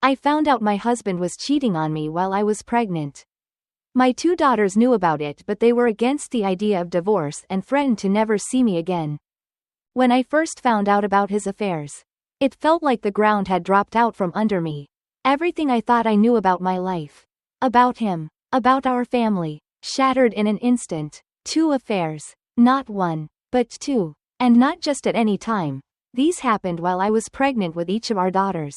I found out my husband was cheating on me while I was pregnant. My 2 daughters knew about it, but they were against the idea of divorce and threatened to never see me again. When I first found out about his affairs, it felt like the ground had dropped out from under me. Everything I thought I knew about my life, about him, about our family, shattered in an instant. 2 affairs, not 1, but 2, and not just at any time. These happened while I was pregnant with each of our daughters.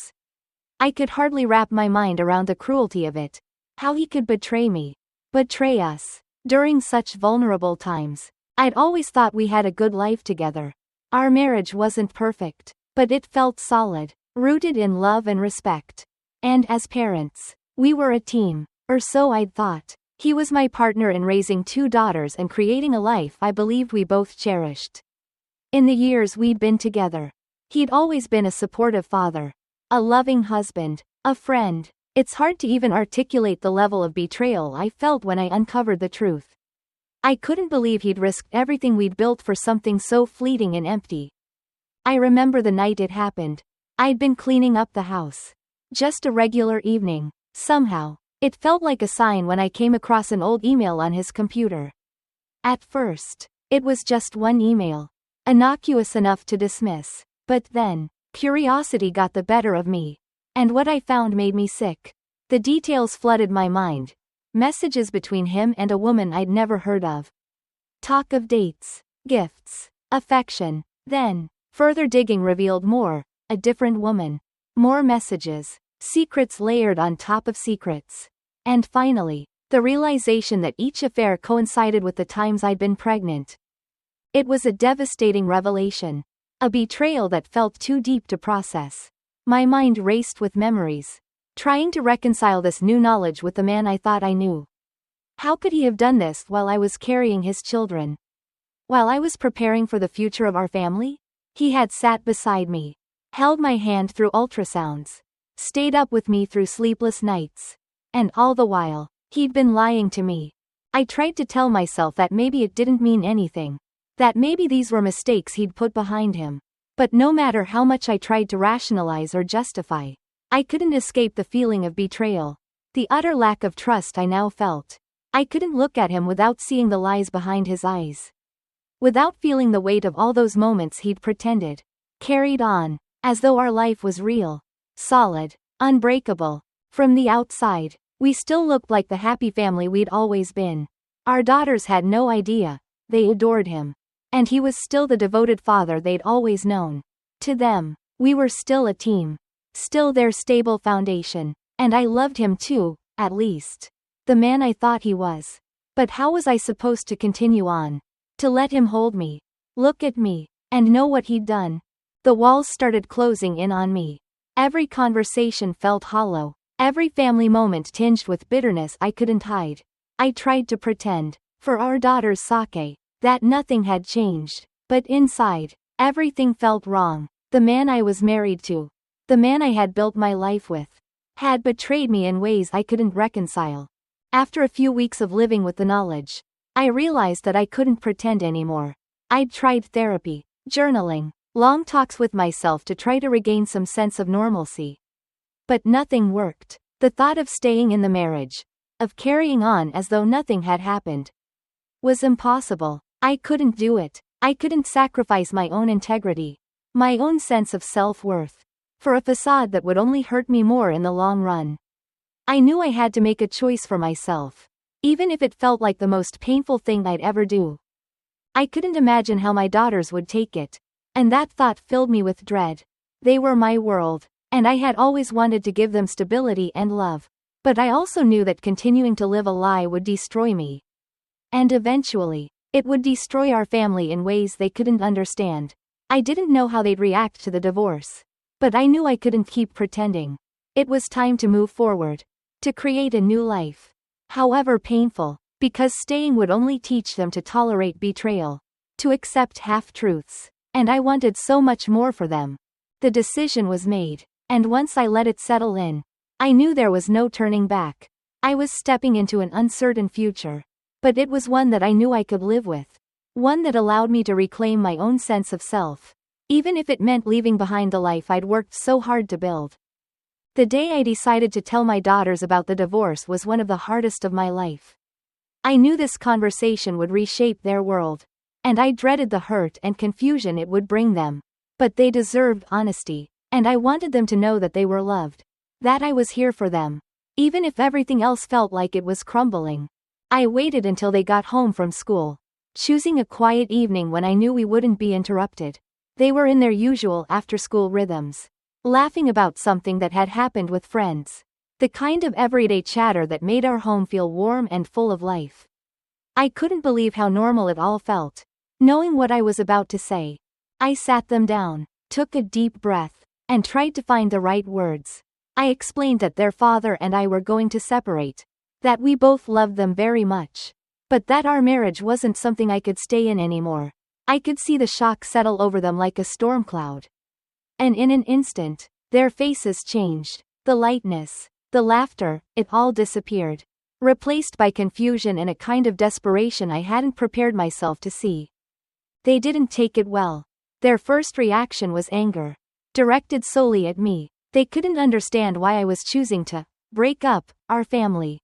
I could hardly wrap my mind around the cruelty of it. How he could betray me. Betray us. During such vulnerable times. I'd always thought we had a good life together. Our marriage wasn't perfect, but it felt solid, rooted in love and respect. And as parents, we were a team, or so I'd thought. He was my partner in raising 2 daughters and creating a life I believed we both cherished. In the years we'd been together, he'd always been a supportive father, a loving husband, a friend. It's hard to even articulate the level of betrayal I felt when I uncovered the truth. I couldn't believe he'd risked everything we'd built for something so fleeting and empty. I remember the night it happened. I'd been cleaning up the house. Just a regular evening. Somehow, it felt like a sign when I came across an old email on his computer. At first, it was just one email. Innocuous enough to dismiss. But then, curiosity got the better of me. And what I found made me sick. The details flooded my mind. Messages between him and a woman I'd never heard of. Talk of dates, gifts, affection. Then, further digging revealed more, a different woman. More messages, secrets layered on top of secrets. And finally, the realization that each affair coincided with the times I'd been pregnant. It was a devastating revelation. A betrayal that felt too deep to process. My mind raced with memories, trying to reconcile this new knowledge with the man I thought I knew. How could he have done this while I was carrying his children? While I was preparing for the future of our family? He had sat beside me, held my hand through ultrasounds, stayed up with me through sleepless nights. And all the while, he'd been lying to me. I tried to tell myself that maybe it didn't mean anything, that maybe these were mistakes he'd put behind him. But no matter how much I tried to rationalize or justify, I couldn't escape the feeling of betrayal. The utter lack of trust I now felt. I couldn't look at him without seeing the lies behind his eyes. Without feeling the weight of all those moments he'd pretended, carried on, as though our life was real, solid, unbreakable. From the outside, we still looked like the happy family we'd always been. Our daughters had no idea. They adored him. And he was still the devoted father they'd always known. To them, we were still a team. Still their stable foundation. And I loved him too, at least. The man I thought he was. But how was I supposed to continue on? To let him hold me, look at me, and know what he'd done? The walls started closing in on me. Every conversation felt hollow. Every family moment tinged with bitterness I couldn't hide. I tried to pretend, for our daughter's sake, that nothing had changed, but inside, everything felt wrong. The man I was married to, the man I had built my life with, had betrayed me in ways I couldn't reconcile. After a few weeks of living with the knowledge, I realized that I couldn't pretend anymore. I'd tried therapy, journaling, long talks with myself to try to regain some sense of normalcy. But nothing worked. The thought of staying in the marriage, of carrying on as though nothing had happened, was impossible. I couldn't do it. I couldn't sacrifice my own integrity, my own sense of self-worth, for a facade that would only hurt me more in the long run. I knew I had to make a choice for myself, even if it felt like the most painful thing I'd ever do. I couldn't imagine how my daughters would take it, and that thought filled me with dread. They were my world, and I had always wanted to give them stability and love. But I also knew that continuing to live a lie would destroy me. And eventually, it would destroy our family in ways they couldn't understand. I didn't know how they'd react to the divorce. But I knew I couldn't keep pretending. It was time to move forward. To create a new life. However painful, because staying would only teach them to tolerate betrayal. To accept half-truths. And I wanted so much more for them. The decision was made. And once I let it settle in, I knew there was no turning back. I was stepping into an uncertain future. But it was one that I knew I could live with. One that allowed me to reclaim my own sense of self. Even if it meant leaving behind the life I'd worked so hard to build. The day I decided to tell my daughters about the divorce was one of the hardest of my life. I knew this conversation would reshape their world. And I dreaded the hurt and confusion it would bring them. But they deserved honesty. And I wanted them to know that they were loved. That I was here for them. Even if everything else felt like it was crumbling. I waited until they got home from school. Choosing a quiet evening when I knew we wouldn't be interrupted. They were in their usual after-school rhythms. Laughing about something that had happened with friends. The kind of everyday chatter that made our home feel warm and full of life. I couldn't believe how normal it all felt. Knowing what I was about to say. I sat them down, took a deep breath, and tried to find the right words. I explained that their father and I were going to separate. That we both loved them very much. But that our marriage wasn't something I could stay in anymore. I could see the shock settle over them like a storm cloud. And in an instant, their faces changed. The lightness, the laughter, it all disappeared. Replaced by confusion and a kind of desperation I hadn't prepared myself to see. They didn't take it well. Their first reaction was anger. Directed solely at me. They couldn't understand why I was choosing to break up our family.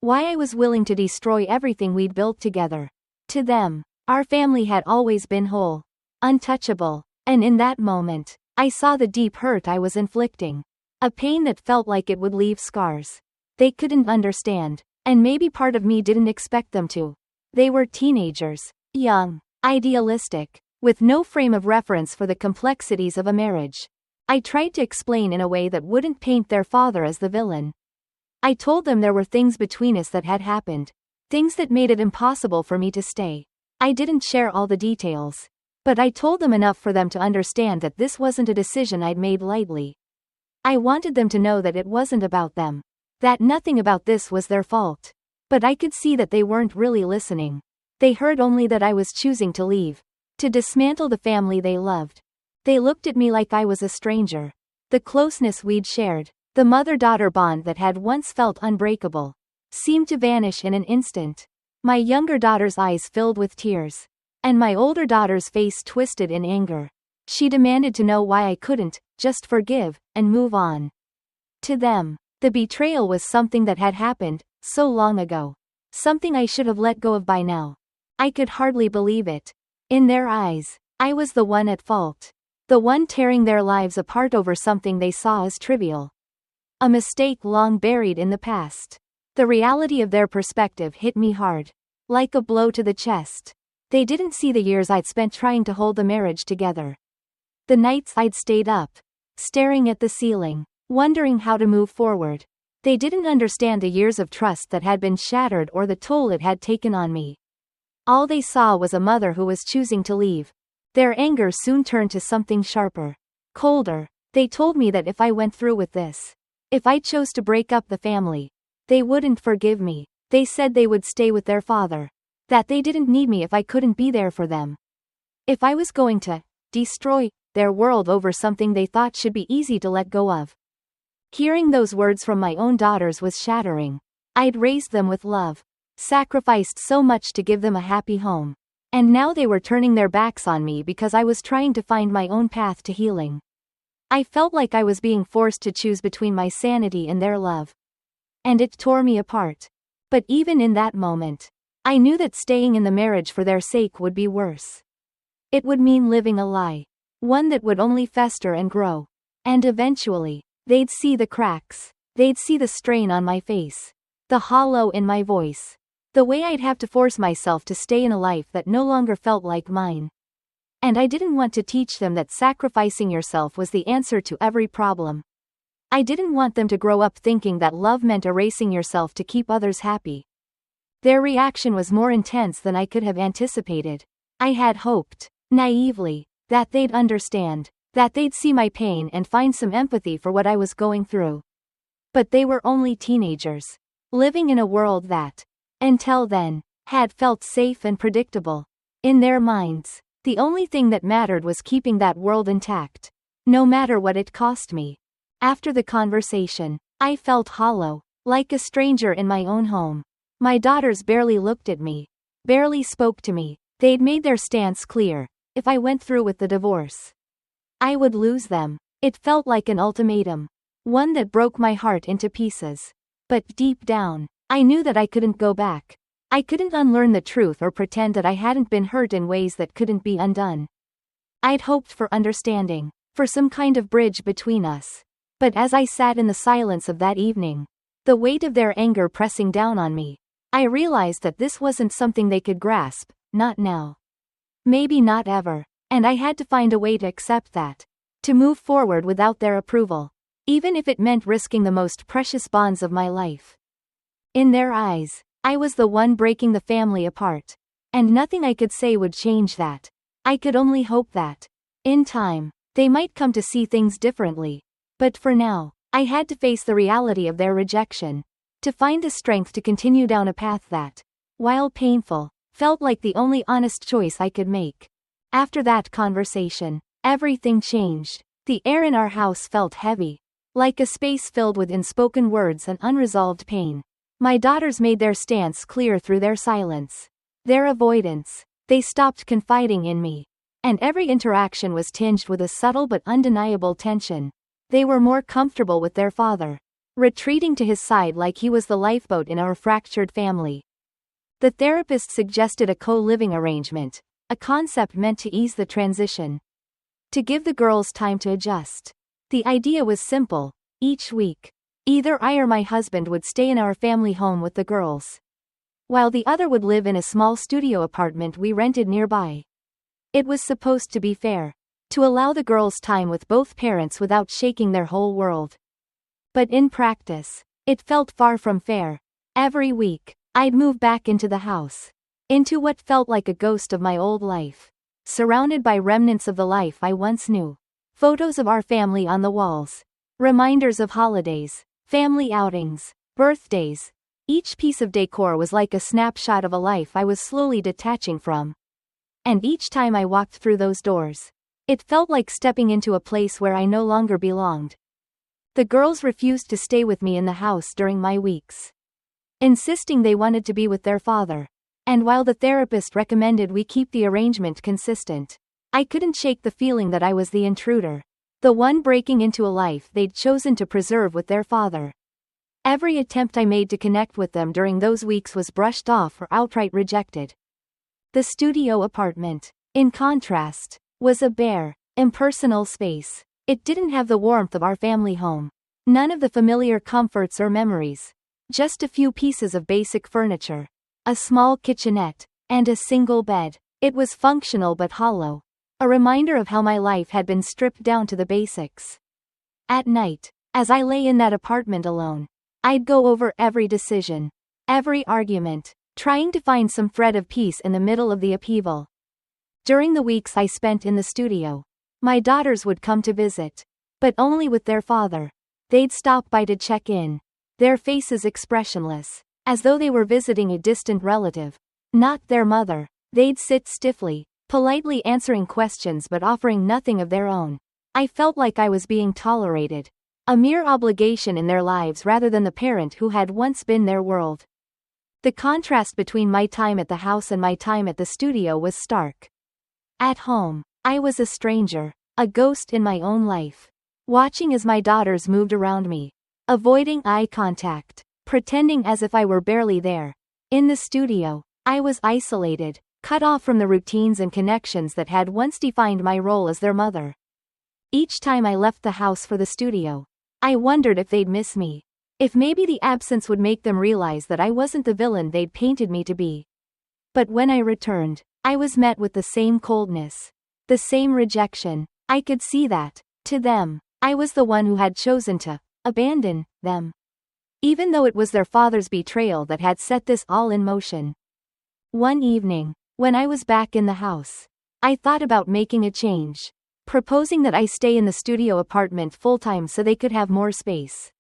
Why I was willing to destroy everything we'd built together. To them, our family had always been whole, untouchable, and in that moment, I saw the deep hurt I was inflicting. A pain that felt like it would leave scars. They couldn't understand, and maybe part of me didn't expect them to. They were teenagers, young, idealistic, with no frame of reference for the complexities of a marriage. I tried to explain in a way that wouldn't paint their father as the villain. I told them there were things between us that had happened. Things that made it impossible for me to stay. I didn't share all the details. But I told them enough for them to understand that this wasn't a decision I'd made lightly. I wanted them to know that it wasn't about them. That nothing about this was their fault. But I could see that they weren't really listening. They heard only that I was choosing to leave. To dismantle the family they loved. They looked at me like I was a stranger. The closeness we'd shared, the mother-daughter bond that had once felt unbreakable, seemed to vanish in an instant. My younger daughter's eyes filled with tears. And my older daughter's face twisted in anger. She demanded to know why I couldn't just forgive and move on. To them, the betrayal was something that had happened so long ago. Something I should have let go of by now. I could hardly believe it. In their eyes, I was the one at fault. The one tearing their lives apart over something they saw as trivial. A mistake long buried in the past. The reality of their perspective hit me hard. Like a blow to the chest. They didn't see the years I'd spent trying to hold the marriage together. The nights I'd stayed up, staring at the ceiling, wondering how to move forward. They didn't understand the years of trust that had been shattered or the toll it had taken on me. All they saw was a mother who was choosing to leave. Their anger soon turned to something sharper, colder. They told me that if I went through with this, if I chose to break up the family, they wouldn't forgive me. They said they would stay with their father. That they didn't need me if I couldn't be there for them. If I was going to destroy their world over something they thought should be easy to let go of. Hearing those words from my own daughters was shattering. I'd raised them with love, sacrificed so much to give them a happy home. And now they were turning their backs on me because I was trying to find my own path to healing. I felt like I was being forced to choose between my sanity and their love. And it tore me apart. But even in that moment, I knew that staying in the marriage for their sake would be worse. It would mean living a lie. One that would only fester and grow. And eventually, they'd see the cracks. They'd see the strain on my face. The hollow in my voice. The way I'd have to force myself to stay in a life that no longer felt like mine. And I didn't want to teach them that sacrificing yourself was the answer to every problem. I didn't want them to grow up thinking that love meant erasing yourself to keep others happy. Their reaction was more intense than I could have anticipated. I had hoped, naively, that they'd understand, that they'd see my pain and find some empathy for what I was going through. But they were only teenagers, living in a world that, until then, had felt safe and predictable. In their minds, the only thing that mattered was keeping that world intact, no matter what it cost me. After the conversation, I felt hollow, like a stranger in my own home. My daughters barely looked at me, barely spoke to me. They'd made their stance clear. If I went through with the divorce, I would lose them. It felt like an ultimatum. One that broke my heart into pieces. But deep down, I knew that I couldn't go back. I couldn't unlearn the truth or pretend that I hadn't been hurt in ways that couldn't be undone. I'd hoped for understanding, for some kind of bridge between us. But as I sat in the silence of that evening, the weight of their anger pressing down on me, I realized that this wasn't something they could grasp, not now. Maybe not ever, and I had to find a way to accept that. To move forward without their approval, even if it meant risking the most precious bonds of my life. In their eyes, I was the one breaking the family apart. And nothing I could say would change that. I could only hope that, in time, they might come to see things differently. But for now, I had to face the reality of their rejection. To find the strength to continue down a path that, while painful, felt like the only honest choice I could make. After that conversation, everything changed. The air in our house felt heavy, like a space filled with unspoken words and unresolved pain. My daughters made their stance clear through their silence. Their avoidance. They stopped confiding in me. And every interaction was tinged with a subtle but undeniable tension. They were more comfortable with their father, retreating to his side like he was the lifeboat in our fractured family. The therapist suggested a co-living arrangement, a concept meant to ease the transition. To give the girls time to adjust. The idea was simple. Each week, either I or my husband would stay in our family home with the girls, while the other would live in a small studio apartment we rented nearby. It was supposed to be fair, to allow the girls time with both parents without shaking their whole world. But in practice, it felt far from fair. Every week, I'd move back into the house, into what felt like a ghost of my old life, surrounded by remnants of the life I once knew. Photos of our family on the walls, reminders of holidays, family outings, birthdays. Each piece of decor was like a snapshot of a life I was slowly detaching from. And each time I walked through those doors, it felt like stepping into a place where I no longer belonged. The girls refused to stay with me in the house during my weeks, insisting they wanted to be with their father. And while the therapist recommended we keep the arrangement consistent, I couldn't shake the feeling that I was the intruder, the one breaking into a life they'd chosen to preserve with their father. Every attempt I made to connect with them during those weeks was brushed off or outright rejected. The studio apartment, in contrast, was a bare, impersonal space. It didn't have the warmth of our family home. None of the familiar comforts or memories. Just a few pieces of basic furniture, a small kitchenette, and a single bed. It was functional but hollow, a reminder of how my life had been stripped down to the basics. At night, as I lay in that apartment alone, I'd go over every decision, every argument, trying to find some thread of peace in the middle of the upheaval. During the weeks I spent in the studio, my daughters would come to visit, but only with their father. They'd stop by to check in, their faces expressionless, as though they were visiting a distant relative, not their mother. They'd sit stiffly, politely answering questions but offering nothing of their own. I felt like I was being tolerated, a mere obligation in their lives rather than the parent who had once been their world. The contrast between my time at the house and my time at the studio was stark. At home, I was a stranger, a ghost in my own life, watching as my daughters moved around me, avoiding eye contact, pretending as if I were barely there. In the studio, I was isolated, cut off from the routines and connections that had once defined my role as their mother. Each time I left the house for the studio, I wondered if they'd miss me. If maybe the absence would make them realize that I wasn't the villain they'd painted me to be. But when I returned, I was met with the same coldness, the same rejection. I could see that, to them, I was the one who had chosen to abandon them, even though it was their father's betrayal that had set this all in motion. One evening, when I was back in the house, I thought about making a change, proposing that I stay in the studio apartment full-time so they could have more space.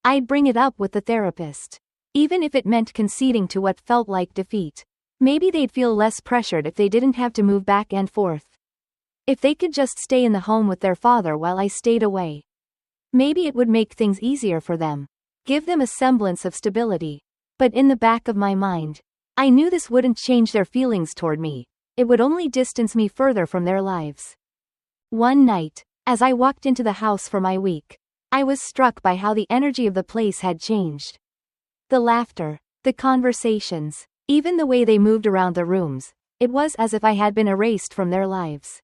I'd bring it up with the therapist, even if it meant conceding to what felt like defeat. Maybe they'd feel less pressured if they didn't have to move back and forth. If they could just stay in the home with their father while I stayed away. Maybe it would make things easier for them, give them a semblance of stability. But in the back of my mind, I knew this wouldn't change their feelings toward me. It would only distance me further from their lives. One night, as I walked into the house for my week, I was struck by how the energy of the place had changed. The laughter, the conversations, even the way they moved around the rooms, it was as if I had been erased from their lives.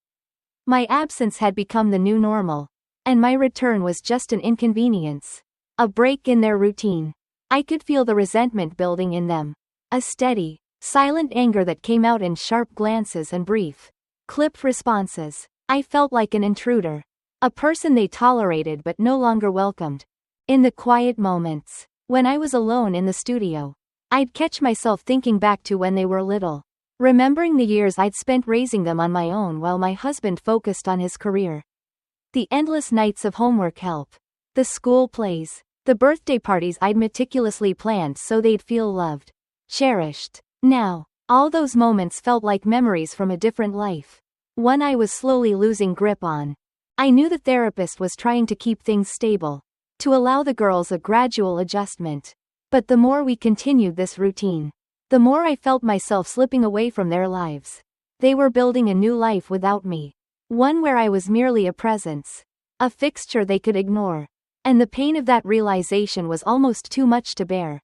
My absence had become the new normal, and my return was just an inconvenience, a break in their routine. I could feel the resentment building in them, a steady, silent anger that came out in sharp glances and brief, clipped responses. I felt like an intruder, a person they tolerated but no longer welcomed. In the quiet moments, when I was alone in the studio, I'd catch myself thinking back to when they were little, remembering the years I'd spent raising them on my own while my husband focused on his career. The endless nights of homework help, the school plays, the birthday parties I'd meticulously planned so they'd feel loved, cherished. Now, all those moments felt like memories from a different life, one I was slowly losing grip on. I knew the therapist was trying to keep things stable, to allow the girls a gradual adjustment. But the more we continued this routine, the more I felt myself slipping away from their lives. They were building a new life without me, one where I was merely a presence, a fixture they could ignore, and the pain of that realization was almost too much to bear.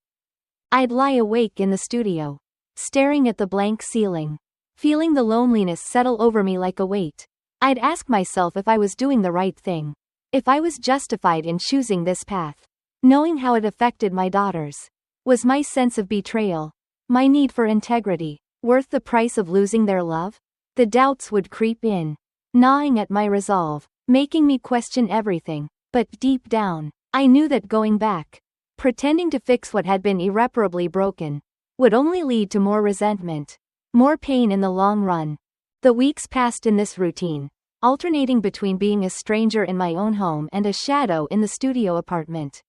I'd lie awake in the studio, staring at the blank ceiling, feeling the loneliness settle over me like a weight. I'd ask myself if I was doing the right thing, if I was justified in choosing this path, knowing how it affected my daughters. Was my sense of betrayal, my need for integrity, worth the price of losing their love? The doubts would creep in, gnawing at my resolve, making me question everything. But deep down, I knew that going back, pretending to fix what had been irreparably broken, would only lead to more resentment, more pain in the long run. The weeks passed in this routine, alternating between being a stranger in my own home and a shadow in the studio apartment.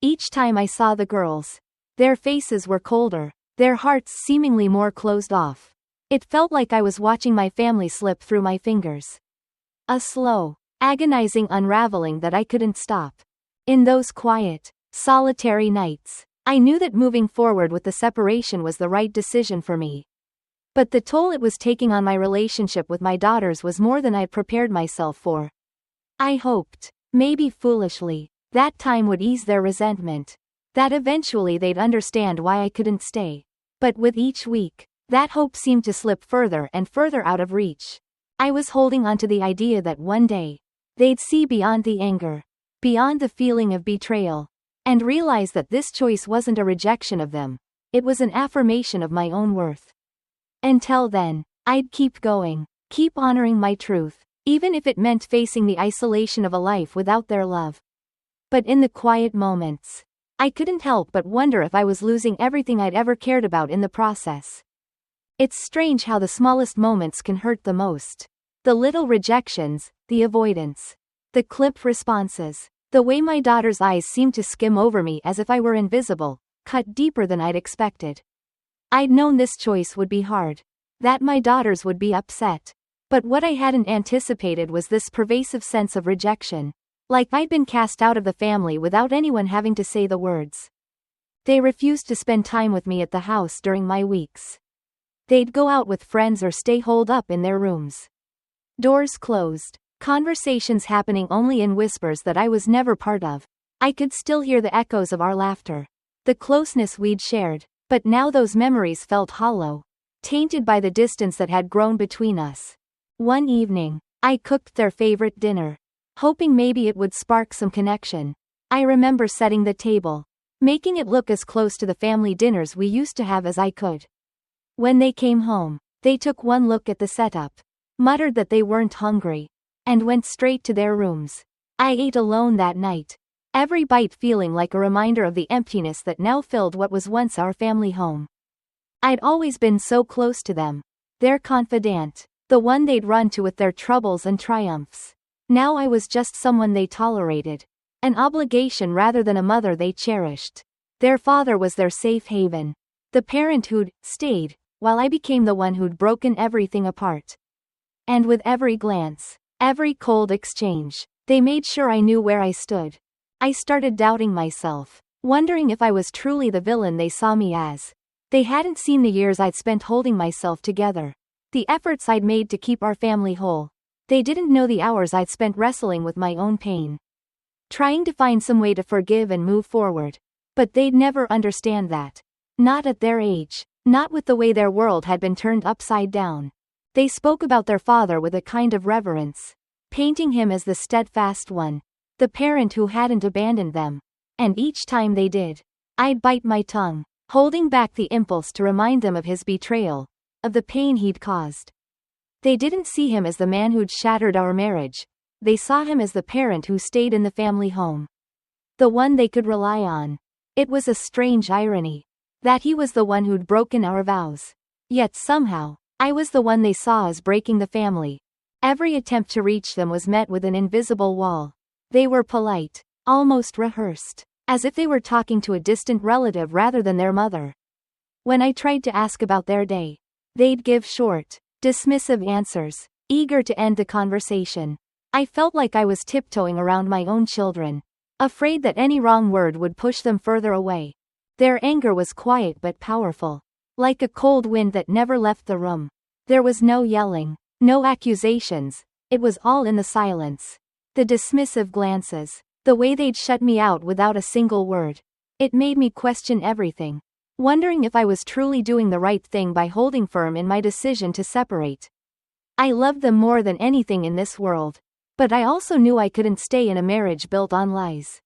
Each time I saw the girls, their faces were colder, their hearts seemingly more closed off. It felt like I was watching my family slip through my fingers. A slow, agonizing unraveling that I couldn't stop. In those quiet, solitary nights, I knew that moving forward with the separation was the right decision for me. But the toll it was taking on my relationship with my daughters was more than I'd prepared myself for. I hoped, maybe foolishly, that time would ease their resentment, that eventually they'd understand why I couldn't stay. But with each week, that hope seemed to slip further and further out of reach. I was holding on to the idea that one day, they'd see beyond the anger, beyond the feeling of betrayal, and realize that this choice wasn't a rejection of them, it was an affirmation of my own worth. Until then, I'd keep going, keep honoring my truth, even if it meant facing the isolation of a life without their love. But in the quiet moments, I couldn't help but wonder if I was losing everything I'd ever cared about in the process. It's strange how the smallest moments can hurt the most. The little rejections, the avoidance, the clipped responses, the way my daughter's eyes seemed to skim over me as if I were invisible, cut deeper than I'd expected. I'd known this choice would be hard, that my daughters would be upset. But what I hadn't anticipated was this pervasive sense of rejection. Like I'd been cast out of the family without anyone having to say the words. They refused to spend time with me at the house during my weeks. They'd go out with friends or stay holed up in their rooms. Doors closed, conversations happening only in whispers that I was never part of. I could still hear the echoes of our laughter, the closeness we'd shared, but now those memories felt hollow, tainted by the distance that had grown between us. One evening, I cooked their favorite dinner, hoping maybe it would spark some connection. I remember setting the table, making it look as close to the family dinners we used to have as I could. When they came home, they took one look at the setup, muttered that they weren't hungry, and went straight to their rooms. I ate alone that night, every bite feeling like a reminder of the emptiness that now filled what was once our family home. I'd always been so close to them, their confidant, the one they'd run to with their troubles and triumphs. Now I was just someone they tolerated, an obligation rather than a mother they cherished. Their father was their safe haven, the parent who'd stayed, while I became the one who'd broken everything apart. And with every glance, every cold exchange, they made sure I knew where I stood. I started doubting myself, wondering if I was truly the villain they saw me as. They hadn't seen the years I'd spent holding myself together, the efforts I'd made to keep our family whole. They didn't know the hours I'd spent wrestling with my own pain. trying to find some way to forgive and move forward. But they'd never understand that. Not at their age. Not with the way their world had been turned upside down. They spoke about their father with a kind of reverence, painting him as the steadfast one, the parent who hadn't abandoned them. And each time they did, I'd bite my tongue, holding back the impulse to remind them of his betrayal, of the pain he'd caused. They didn't see him as the man who'd shattered our marriage. They saw him as the parent who stayed in the family home. The one they could rely on. It was a strange irony, that he was the one who'd broken our vows. Yet somehow, I was the one they saw as breaking the family. Every attempt to reach them was met with an invisible wall. They were polite, almost rehearsed, as if they were talking to a distant relative rather than their mother. When I tried to ask about their day, they'd give short, dismissive answers, eager to end the conversation. I felt like I was tiptoeing around my own children, afraid that any wrong word would push them further away. Their anger was quiet but powerful, like a cold wind that never left the room. There was no yelling, no accusations, it was all in the silence. The dismissive glances, the way they'd shut me out without a single word. It made me question everything, wondering if I was truly doing the right thing by holding firm in my decision to separate. I loved them more than anything in this world. But I also knew I couldn't stay in a marriage built on lies.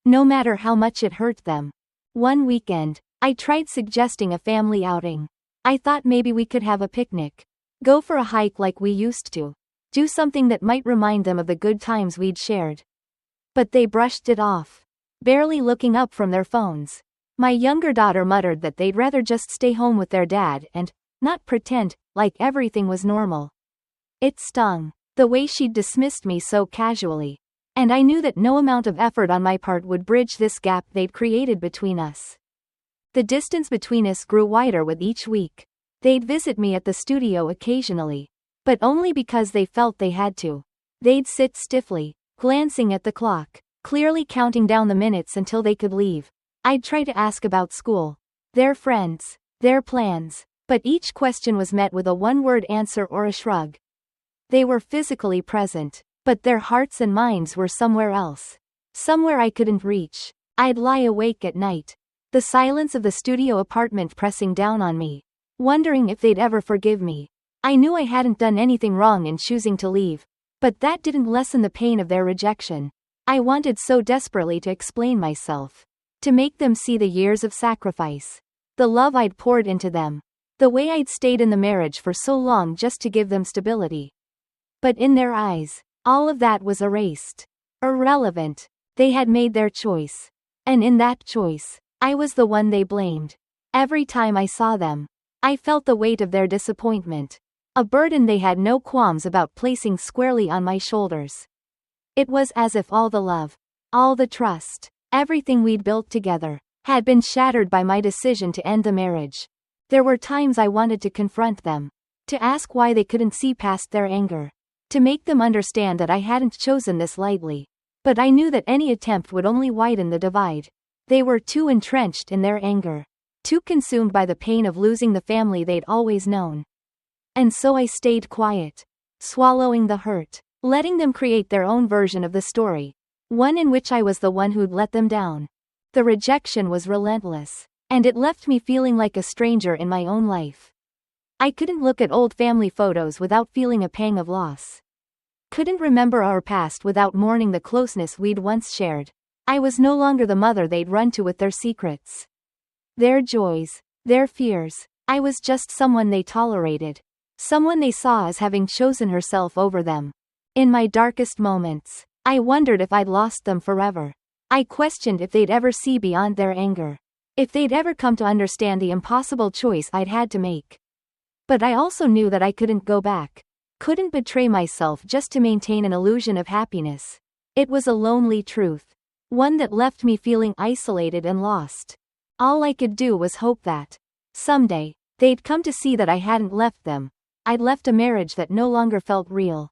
No matter how much it hurt them. One weekend, I tried suggesting a family outing. I thought maybe we could have a picnic. Go for a hike like we used to. Do something that might remind them of the good times we'd shared. But they brushed it off, barely looking up from their phones. My younger daughter muttered that they'd rather just stay home with their dad and not pretend like everything was normal. It stung, the way she'd dismissed me so casually. And I knew that no amount of effort on my part would bridge this gap they'd created between us. The distance between us grew wider with each week. They'd visit me at the studio occasionally, but only because they felt they had to. They'd sit stiffly, glancing at the clock, clearly counting down the minutes until they could leave. I'd try to ask about school, their friends, their plans, but each question was met with a one-word answer or a shrug. They were physically present, but their hearts and minds were somewhere else. Somewhere I couldn't reach. I'd lie awake at night, the silence of the studio apartment pressing down on me, wondering if they'd ever forgive me. I knew I hadn't done anything wrong in choosing to leave, but that didn't lessen the pain of their rejection. I wanted so desperately to explain myself, to make them see the years of sacrifice, the love I'd poured into them, the way I'd stayed in the marriage for so long just to give them stability. But in their eyes, all of that was erased. Irrelevant. They had made their choice. And in that choice, I was the one they blamed. Every time I saw them, I felt the weight of their disappointment. A burden they had no qualms about placing squarely on my shoulders. It was as if all the love, all the trust, everything we'd built together, had been shattered by my decision to end the marriage. There were times I wanted to confront them, to ask why they couldn't see past their anger, to make them understand that I hadn't chosen this lightly. But I knew that any attempt would only widen the divide. They were too entrenched in their anger, too consumed by the pain of losing the family they'd always known. And so I stayed quiet, swallowing the hurt, letting them create their own version of the story, one in which I was the one who'd let them down. The rejection was relentless, and it left me feeling like a stranger in my own life. I couldn't look at old family photos without feeling a pang of loss. Couldn't remember our past without mourning the closeness we'd once shared. I was no longer the mother they'd run to with their secrets, their joys, their fears. I was just someone they tolerated, someone they saw as having chosen herself over them. In my darkest moments, I wondered if I'd lost them forever. I questioned if they'd ever see beyond their anger, if they'd ever come to understand the impossible choice I'd had to make. But I also knew that I couldn't go back, couldn't betray myself just to maintain an illusion of happiness. It was a lonely truth, one that left me feeling isolated and lost. All I could do was hope that someday, they'd come to see that I hadn't left them. I'd left a marriage that no longer felt real.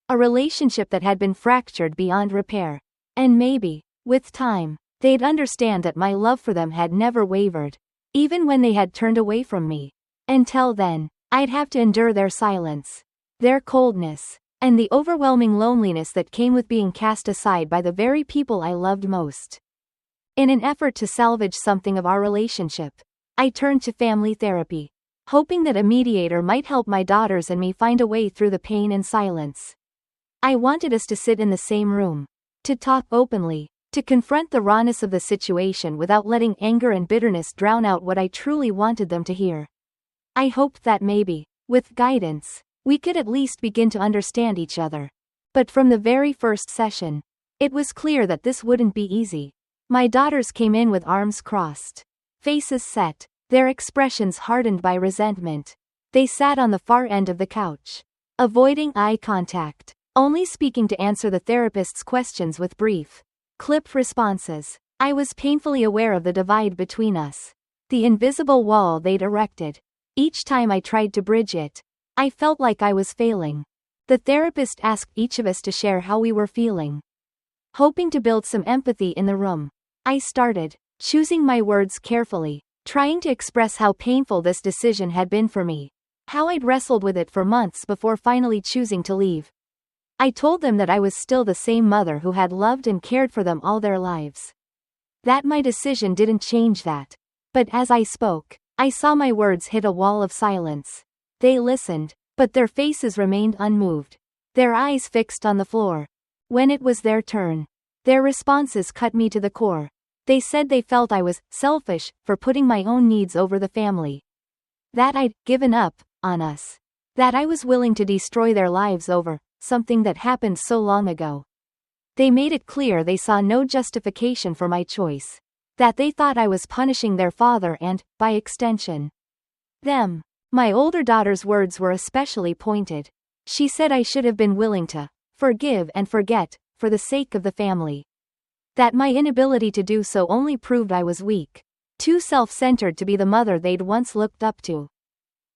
A relationship that had been fractured beyond repair. And maybe, with time, they'd understand that my love for them had never wavered, even when they had turned away from me. Until then, I'd have to endure their silence, their coldness, and the overwhelming loneliness that came with being cast aside by the very people I loved most. In an effort to salvage something of our relationship, I turned to family therapy, hoping that a mediator might help my daughters and me find a way through the pain and silence. I wanted us to sit in the same room, to talk openly, to confront the rawness of the situation without letting anger and bitterness drown out what I truly wanted them to hear. I hoped that maybe, with guidance, we could at least begin to understand each other. But from the very first session, it was clear that this wouldn't be easy. My daughters came in with arms crossed, faces set, their expressions hardened by resentment. They sat on the far end of the couch, avoiding eye contact, only speaking to answer the therapist's questions with brief, clipped responses. I was painfully aware of the divide between us, the invisible wall they'd erected. Each time I tried to bridge it, I felt like I was failing. The therapist asked each of us to share how we were feeling, hoping to build some empathy in the room. I started, choosing my words carefully, trying to express how painful this decision had been for me, how I'd wrestled with it for months before finally choosing to leave. I told them that I was still the same mother who had loved and cared for them all their lives. That my decision didn't change that. But as I spoke, I saw my words hit a wall of silence. They listened, but their faces remained unmoved, their eyes fixed on the floor. When it was their turn, their responses cut me to the core. They said they felt I was selfish for putting my own needs over the family, that I'd given up on us, that I was willing to destroy their lives over something that happened so long ago. They made it clear they saw no justification for my choice, that they thought I was punishing their father and, by extension, them. My older daughter's words were especially pointed. She said I should have been willing to forgive and forget, for the sake of the family. That my inability to do so only proved I was weak, too self-centered to be the mother they'd once looked up to.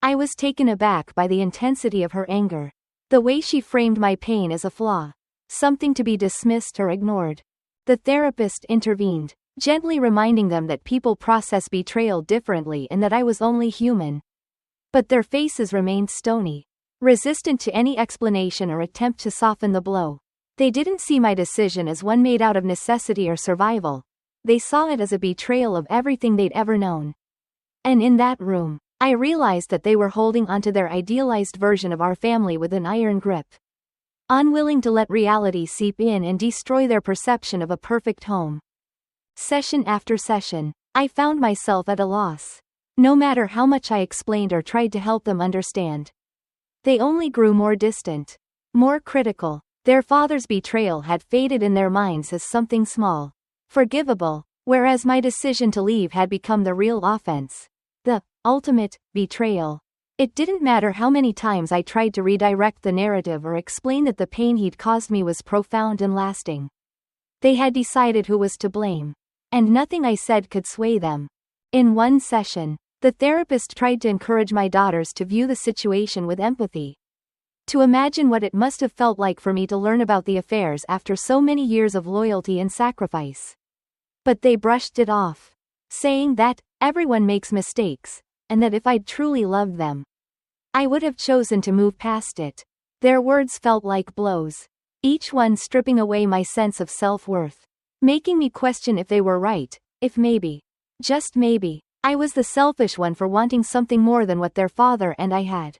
I was taken aback by the intensity of her anger, the way she framed my pain as a flaw, something to be dismissed or ignored. The therapist intervened, gently reminding them that people process betrayal differently and that I was only human. But their faces remained stony, resistant to any explanation or attempt to soften the blow. They didn't see my decision as one made out of necessity or survival. They saw it as a betrayal of everything they'd ever known. And in that room, I realized that they were holding onto their idealized version of our family with an iron grip, unwilling to let reality seep in and destroy their perception of a perfect home. Session after session, I found myself at a loss. No matter how much I explained or tried to help them understand, they only grew more distant, more critical. Their father's betrayal had faded in their minds as something small, forgivable, whereas my decision to leave had become the real offense, the ultimate betrayal. It didn't matter how many times I tried to redirect the narrative or explain that the pain he'd caused me was profound and lasting. They had decided who was to blame, and nothing I said could sway them. In one session, the therapist tried to encourage my daughters to view the situation with empathy, to imagine what it must have felt like for me to learn about the affairs after so many years of loyalty and sacrifice. But they brushed it off, saying that everyone makes mistakes, and that if I'd truly loved them, I would have chosen to move past it. Their words felt like blows, each one stripping away my sense of self-worth, making me question if they were right, if maybe, just maybe, I was the selfish one for wanting something more than what their father and I had.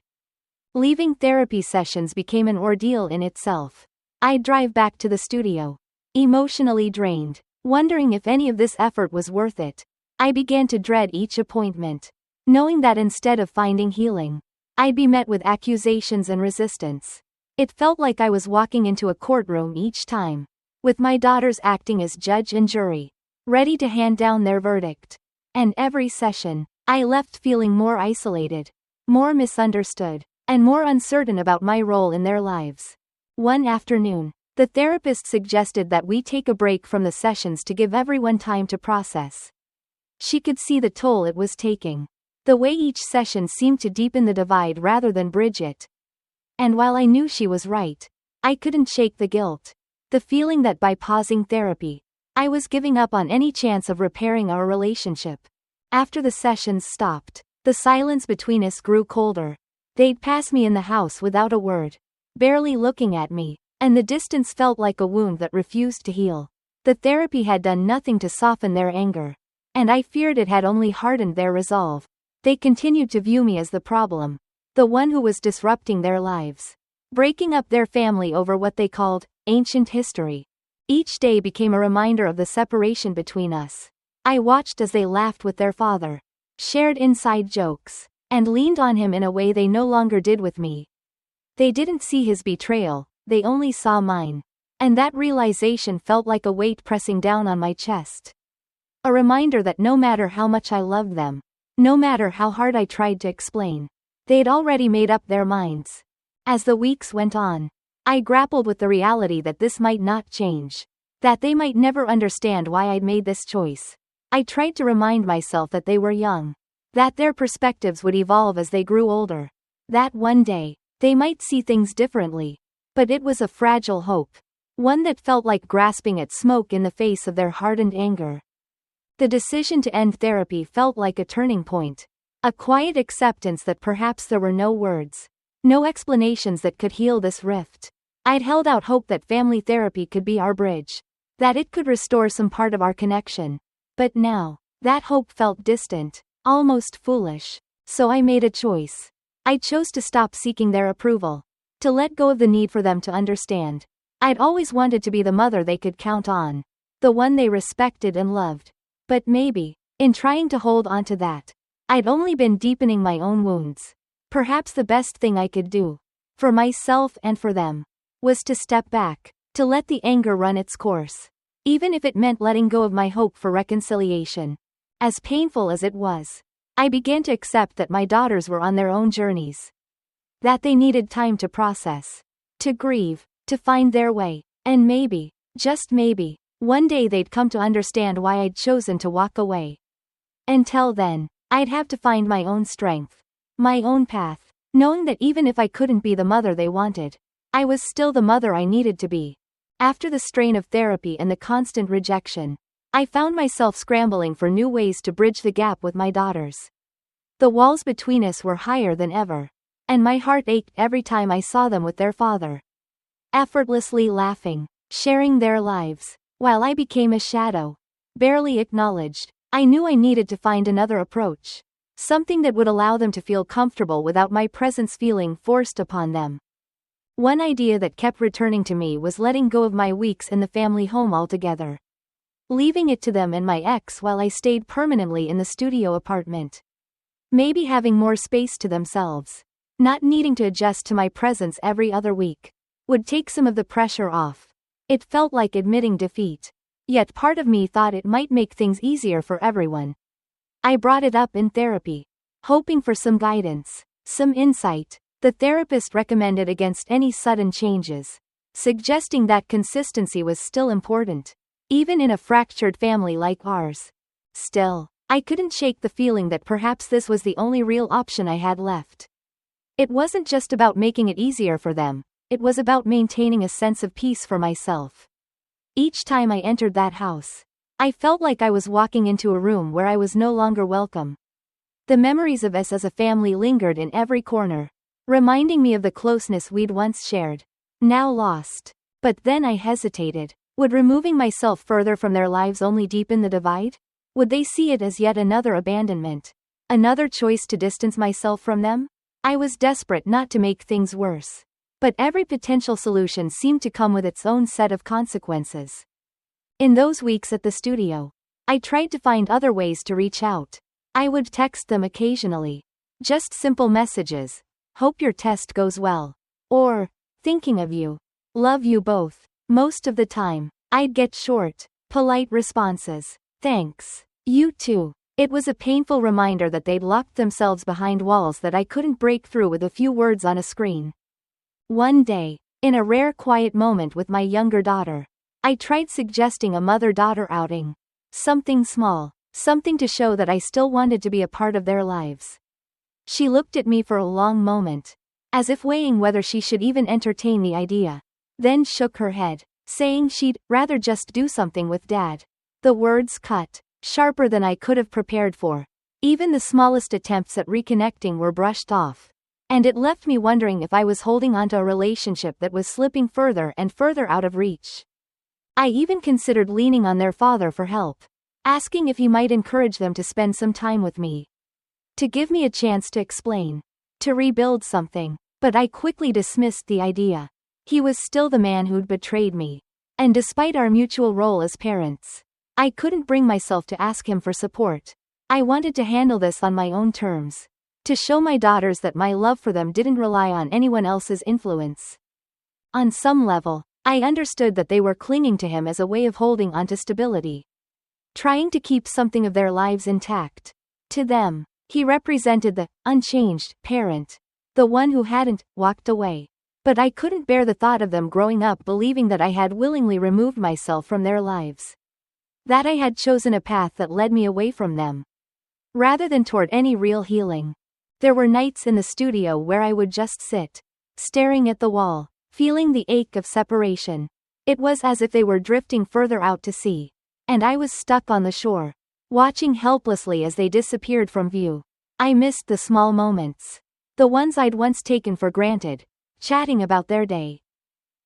Leaving therapy sessions became an ordeal in itself. I'd drive back to the studio, emotionally drained, wondering if any of this effort was worth it. I began to dread each appointment, knowing that instead of finding healing, I'd be met with accusations and resistance. It felt like I was walking into a courtroom each time, with my daughters acting as judge and jury, ready to hand down their verdict. And every session, I left feeling more isolated, more misunderstood, and more uncertain about my role in their lives. One afternoon, the therapist suggested that we take a break from the sessions to give everyone time to process. She could see the toll it was taking, the way each session seemed to deepen the divide rather than bridge it. And while I knew she was right, I couldn't shake the guilt, the feeling that by pausing therapy, I was giving up on any chance of repairing our relationship. After the sessions stopped, the silence between us grew colder. They'd pass me in the house without a word, barely looking at me, and the distance felt like a wound that refused to heal. The therapy had done nothing to soften their anger, and I feared it had only hardened their resolve. They continued to view me as the problem, the one who was disrupting their lives, breaking up their family over what they called ancient history. Each day became a reminder of the separation between us. I watched as they laughed with their father, shared inside jokes, and leaned on him in a way they no longer did with me. They didn't see his betrayal, they only saw mine. And that realization felt like a weight pressing down on my chest. A reminder that no matter how much I loved them, no matter how hard I tried to explain, they'd already made up their minds. As the weeks went on, I grappled with the reality that this might not change, that they might never understand why I'd made this choice. I tried to remind myself that they were young, that their perspectives would evolve as they grew older, that one day, they might see things differently. But it was a fragile hope, one that felt like grasping at smoke in the face of their hardened anger. The decision to end therapy felt like a turning point, a quiet acceptance that perhaps there were no words, no explanations that could heal this rift. I'd held out hope that family therapy could be our bridge, that it could restore some part of our connection. But now, that hope felt distant, almost foolish. So I made a choice. I chose to stop seeking their approval, to let go of the need for them to understand. I'd always wanted to be the mother they could count on, the one they respected and loved. But maybe, in trying to hold on to that, I'd only been deepening my own wounds. Perhaps the best thing I could do, for myself and for them, was to step back, to let the anger run its course, even if it meant letting go of my hope for reconciliation. As painful as it was, I began to accept that my daughters were on their own journeys, that they needed time to process, to grieve, to find their way, and maybe, just maybe, one day they'd come to understand why I'd chosen to walk away. Until then, I'd have to find my own strength, my own path, knowing that even if I couldn't be the mother they wanted, I was still the mother I needed to be. After the strain of therapy and the constant rejection, I found myself scrambling for new ways to bridge the gap with my daughters. The walls between us were higher than ever, and my heart ached every time I saw them with their father, effortlessly laughing, sharing their lives, while I became a shadow, barely acknowledged. I knew I needed to find another approach, something that would allow them to feel comfortable without my presence feeling forced upon them. One idea that kept returning to me was letting go of my weeks in the family home altogether, leaving it to them and my ex while I stayed permanently in the studio apartment. Maybe having more space to themselves, not needing to adjust to my presence every other week, would take some of the pressure off. It felt like admitting defeat, yet part of me thought it might make things easier for everyone. I brought it up in therapy, hoping for some guidance, some insight. The therapist recommended against any sudden changes, suggesting that consistency was still important, even in a fractured family like ours. Still, I couldn't shake the feeling that perhaps this was the only real option I had left. It wasn't just about making it easier for them, it was about maintaining a sense of peace for myself. Each time I entered that house, I felt like I was walking into a room where I was no longer welcome. The memories of us as a family lingered in every corner, reminding me of the closeness we'd once shared, now lost. But then I hesitated. Would removing myself further from their lives only deepen the divide? Would they see it as yet another abandonment? Another choice to distance myself from them? I was desperate not to make things worse. But every potential solution seemed to come with its own set of consequences. In those weeks at the studio, I tried to find other ways to reach out. I would text them occasionally. Just simple messages. Hope your test goes well. Or, thinking of you. Love you both. Most of the time, I'd get short, polite responses. Thanks. You too. It was a painful reminder that they'd locked themselves behind walls that I couldn't break through with a few words on a screen. One day, in a rare quiet moment with my younger daughter, I tried suggesting a mother-daughter outing. Something small, something to show that I still wanted to be a part of their lives. She looked at me for a long moment, as if weighing whether she should even entertain the idea, then shook her head, saying she'd rather just do something with Dad. The words cut, sharper than I could have prepared for. Even the smallest attempts at reconnecting were brushed off. And it left me wondering if I was holding onto a relationship that was slipping further and further out of reach. I even considered leaning on their father for help, asking if he might encourage them to spend some time with me, to give me a chance to explain, to rebuild something. But I quickly dismissed the idea. He was still the man who'd betrayed me. And despite our mutual role as parents, I couldn't bring myself to ask him for support. I wanted to handle this on my own terms, to show my daughters that my love for them didn't rely on anyone else's influence. On some level, I understood that they were clinging to him as a way of holding onto stability, trying to keep something of their lives intact. To them, he represented the unchanged parent, the one who hadn't walked away. But I couldn't bear the thought of them growing up believing that I had willingly removed myself from their lives, that I had chosen a path that led me away from them, rather than toward any real healing. There were nights in the studio where I would just sit, staring at the wall, feeling the ache of separation. It was as if they were drifting further out to sea, and I was stuck on the shore, watching helplessly as they disappeared from view. I missed the small moments, the ones I'd once taken for granted, chatting about their day,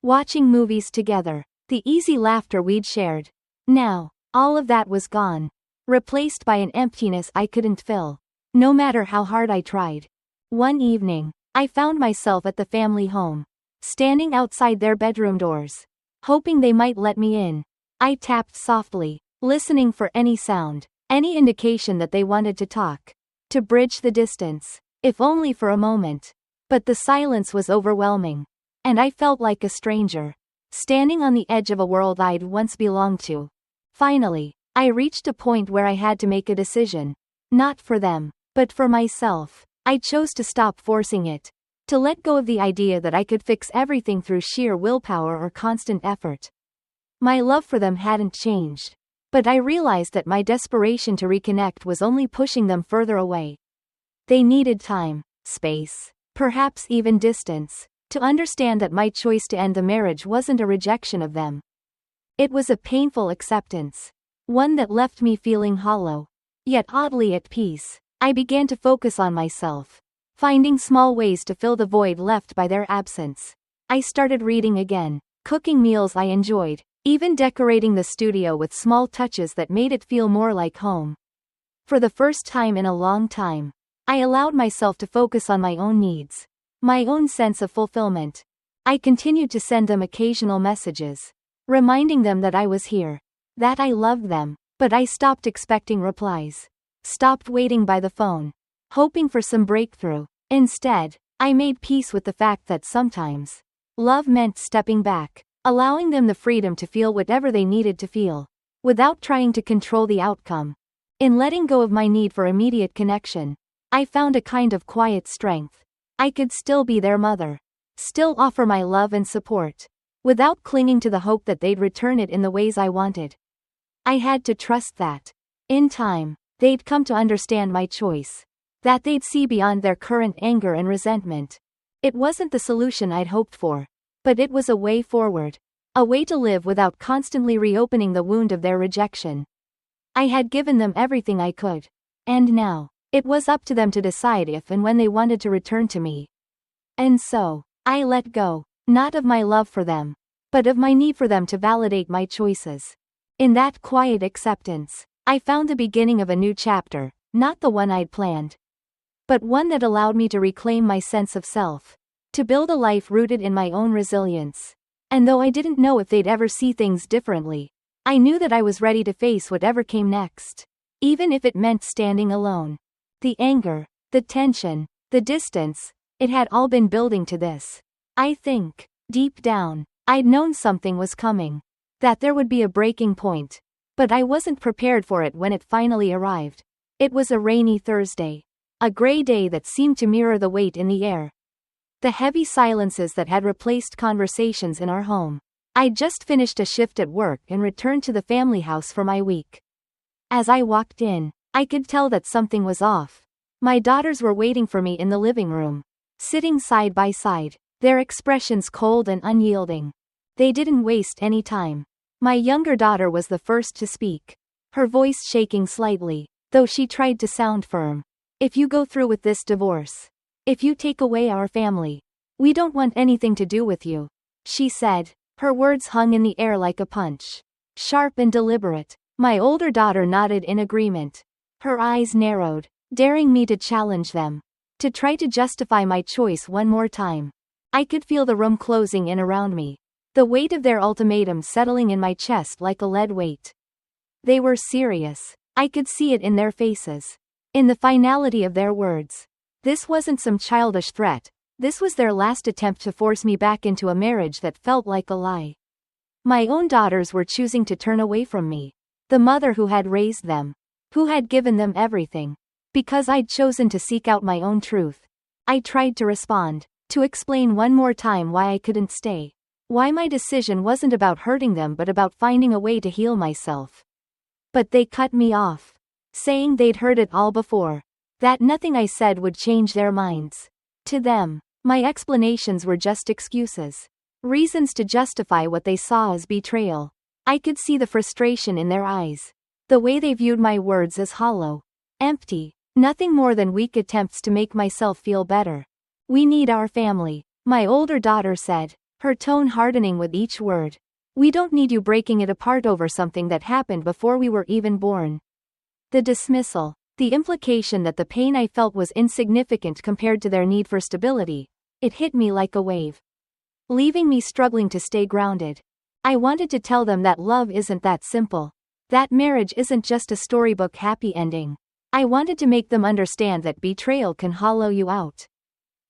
watching movies together, the easy laughter we'd shared. Now, all of that was gone, replaced by an emptiness I couldn't fill, no matter how hard I tried. One evening, I found myself at the family home, standing outside their bedroom doors, hoping they might let me in. I tapped softly, listening for any sound, any indication that they wanted to talk, to bridge the distance, if only for a moment. But the silence was overwhelming, and I felt like a stranger, standing on the edge of a world I'd once belonged to. Finally, I reached a point where I had to make a decision, not for them, but for myself. I chose to stop forcing it, to let go of the idea that I could fix everything through sheer willpower or constant effort. My love for them hadn't changed, but I realized that my desperation to reconnect was only pushing them further away. They needed time, space, perhaps even distance, to understand that my choice to end the marriage wasn't a rejection of them. It was a painful acceptance, one that left me feeling hollow, yet oddly at peace. I began to focus on myself, finding small ways to fill the void left by their absence. I started reading again, cooking meals I enjoyed, even decorating the studio with small touches that made it feel more like home. For the first time in a long time, I allowed myself to focus on my own needs, my own sense of fulfillment. I continued to send them occasional messages, reminding them that I was here, that I loved them, but I stopped expecting replies, stopped waiting by the phone, hoping for some breakthrough. Instead, I made peace with the fact that sometimes, love meant stepping back, allowing them the freedom to feel whatever they needed to feel, without trying to control the outcome. In letting go of my need for immediate connection, I found a kind of quiet strength. I could still be their mother, still offer my love and support, without clinging to the hope that they'd return it in the ways I wanted. I had to trust that, in time, they'd come to understand my choice, that they'd see beyond their current anger and resentment. It wasn't the solution I'd hoped for, but it was a way forward, a way to live without constantly reopening the wound of their rejection. I had given them everything I could, and now, it was up to them to decide if and when they wanted to return to me. And so, I let go, not of my love for them, but of my need for them to validate my choices. In that quiet acceptance, I found the beginning of a new chapter, not the one I'd planned, but one that allowed me to reclaim my sense of self, to build a life rooted in my own resilience. And though I didn't know if they'd ever see things differently, I knew that I was ready to face whatever came next, even if it meant standing alone. The anger, the tension, the distance, it had all been building to this. I think, deep down, I'd known something was coming, that there would be a breaking point. But I wasn't prepared for it when it finally arrived. It was a rainy Thursday. A gray day that seemed to mirror the weight in the air, the heavy silences that had replaced conversations in our home. I'd just finished a shift at work and returned to the family house for my week. As I walked in, I could tell that something was off. My daughters were waiting for me in the living room, sitting side by side, their expressions cold and unyielding. They didn't waste any time. My younger daughter was the first to speak, her voice shaking slightly, though she tried to sound firm. If you go through with this divorce, If you take away our family, we don't want anything to do with you, she said. Her words hung in the air like a punch. Sharp and deliberate. My older daughter nodded in agreement. Her eyes narrowed, daring me to challenge them. To try to justify my choice one more time. I could feel the room closing in around me. The weight of their ultimatum settling in my chest like a lead weight. They were serious. I could see it in their faces. In the finality of their words. This wasn't some childish threat. This was their last attempt to force me back into a marriage that felt like a lie. My own daughters were choosing to turn away from me. The mother who had raised them. Who had given them everything. Because I'd chosen to seek out my own truth. I tried to respond. To explain one more time why I couldn't stay. Why my decision wasn't about hurting them but about finding a way to heal myself. But they cut me off. Saying they'd heard it all before. That nothing I said would change their minds. To them, my explanations were just excuses. Reasons to justify what they saw as betrayal. I could see the frustration in their eyes. The way they viewed my words as hollow. Empty. Nothing more than weak attempts to make myself feel better. We need our family, my older daughter said, her tone hardening with each word. We don't need you breaking it apart over something that happened before we were even born. The dismissal. The implication that the pain I felt was insignificant compared to their need for stability. It hit me like a wave. Leaving me struggling to stay grounded. I wanted to tell them that love isn't that simple. That marriage isn't just a storybook happy ending. I wanted to make them understand that betrayal can hollow you out.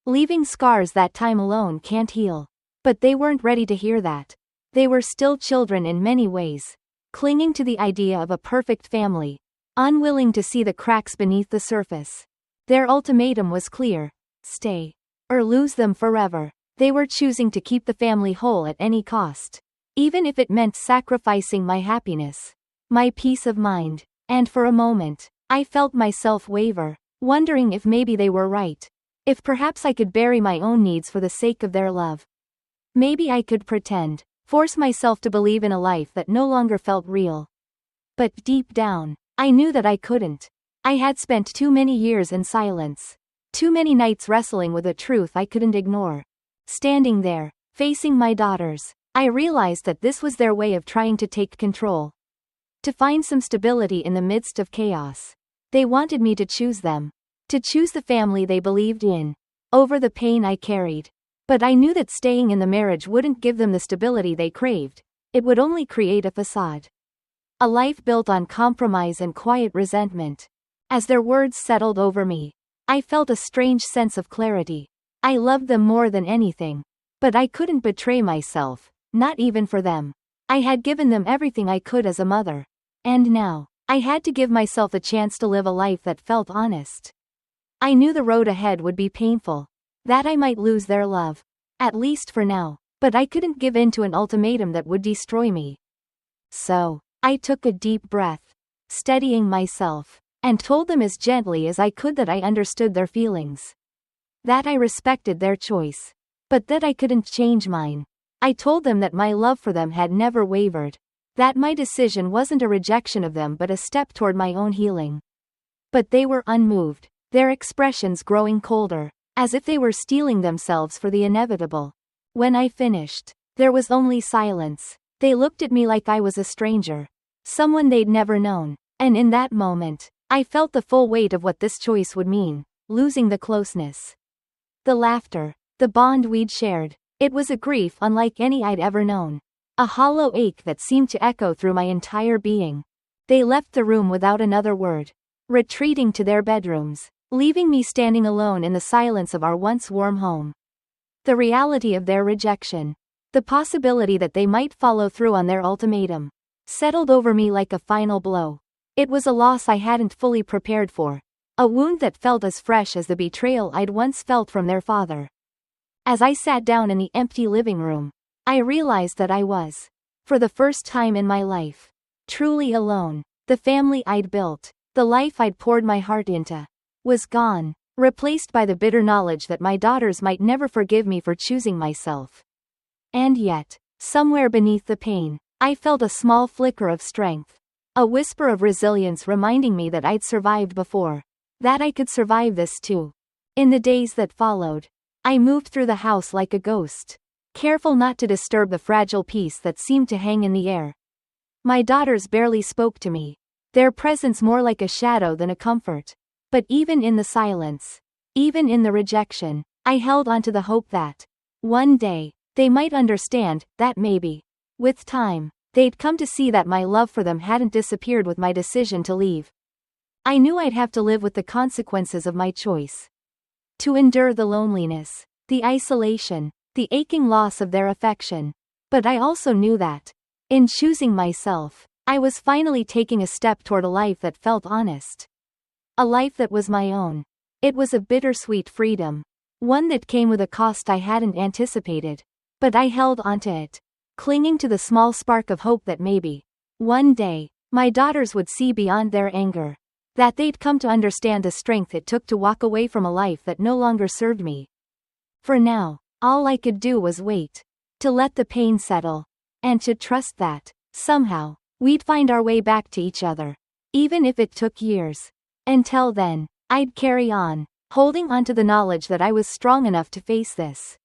Leaving scars that time alone can't heal. But they weren't ready to hear that. They were still children in many ways. Clinging to the idea of a perfect family. Unwilling to see the cracks beneath the surface. Their ultimatum was clear. Stay. Or lose them forever. They were choosing to keep the family whole at any cost. Even if it meant sacrificing my happiness. My peace of mind. And for a moment, I felt myself waver. Wondering if maybe they were right. If perhaps I could bury my own needs for the sake of their love. Maybe I could pretend. Force myself to believe in a life that no longer felt real. But deep down, I knew that I couldn't. I had spent too many years in silence. Too many nights wrestling with a truth I couldn't ignore. Standing there, facing my daughters, I realized that this was their way of trying to take control. To find some stability in the midst of chaos. They wanted me to choose them. To choose the family they believed in. Over the pain I carried. But I knew that staying in the marriage wouldn't give them the stability they craved. It would only create a facade. A life built on compromise and quiet resentment. As their words settled over me, I felt a strange sense of clarity. I loved them more than anything. But I couldn't betray myself, not even for them. I had given them everything I could as a mother. And now, I had to give myself a chance to live a life that felt honest. I knew the road ahead would be painful. That I might lose their love. At least for now. But I couldn't give in to an ultimatum that would destroy me. So, I took a deep breath, steadying myself, and told them as gently as I could that I understood their feelings. That I respected their choice. But that I couldn't change mine. I told them that my love for them had never wavered. That my decision wasn't a rejection of them but a step toward my own healing. But they were unmoved, their expressions growing colder, as if they were steeling themselves for the inevitable. When I finished, there was only silence. They looked at me like I was a stranger. Someone they'd never known. And in that moment, I felt the full weight of what this choice would mean, losing the closeness. The laughter, the bond we'd shared. It was a grief unlike any I'd ever known. A hollow ache that seemed to echo through my entire being. They left the room without another word. Retreating to their bedrooms, leaving me standing alone in the silence of our once warm home. The reality of their rejection. The possibility that they might follow through on their ultimatum. Settled over me like a final blow. It was a loss I hadn't fully prepared for. A wound that felt as fresh as the betrayal I'd once felt from their father. As I sat down in the empty living room, I realized that I was, for the first time in my life, truly alone. The family I'd built, the life I'd poured my heart into, was gone, replaced by the bitter knowledge that my daughters might never forgive me for choosing myself. And yet, somewhere beneath the pain, I felt a small flicker of strength. A whisper of resilience reminding me that I'd survived before. That I could survive this too. In the days that followed, I moved through the house like a ghost, careful not to disturb the fragile peace that seemed to hang in the air. My daughters barely spoke to me, their presence more like a shadow than a comfort. But even in the silence, even in the rejection, I held on to the hope that, one day, they might understand, that maybe, with time, they'd come to see that my love for them hadn't disappeared with my decision to leave. I knew I'd have to live with the consequences of my choice. To endure the loneliness, the isolation, the aching loss of their affection. But I also knew that, in choosing myself, I was finally taking a step toward a life that felt honest. A life that was my own. It was a bittersweet freedom. One that came with a cost I hadn't anticipated. But I held onto it, clinging to the small spark of hope that maybe, one day, my daughters would see beyond their anger. That they'd come to understand the strength it took to walk away from a life that no longer served me. For now, all I could do was wait. To let the pain settle. And to trust that, somehow, we'd find our way back to each other. Even if it took years. Until then, I'd carry on, holding on to the knowledge that I was strong enough to face this.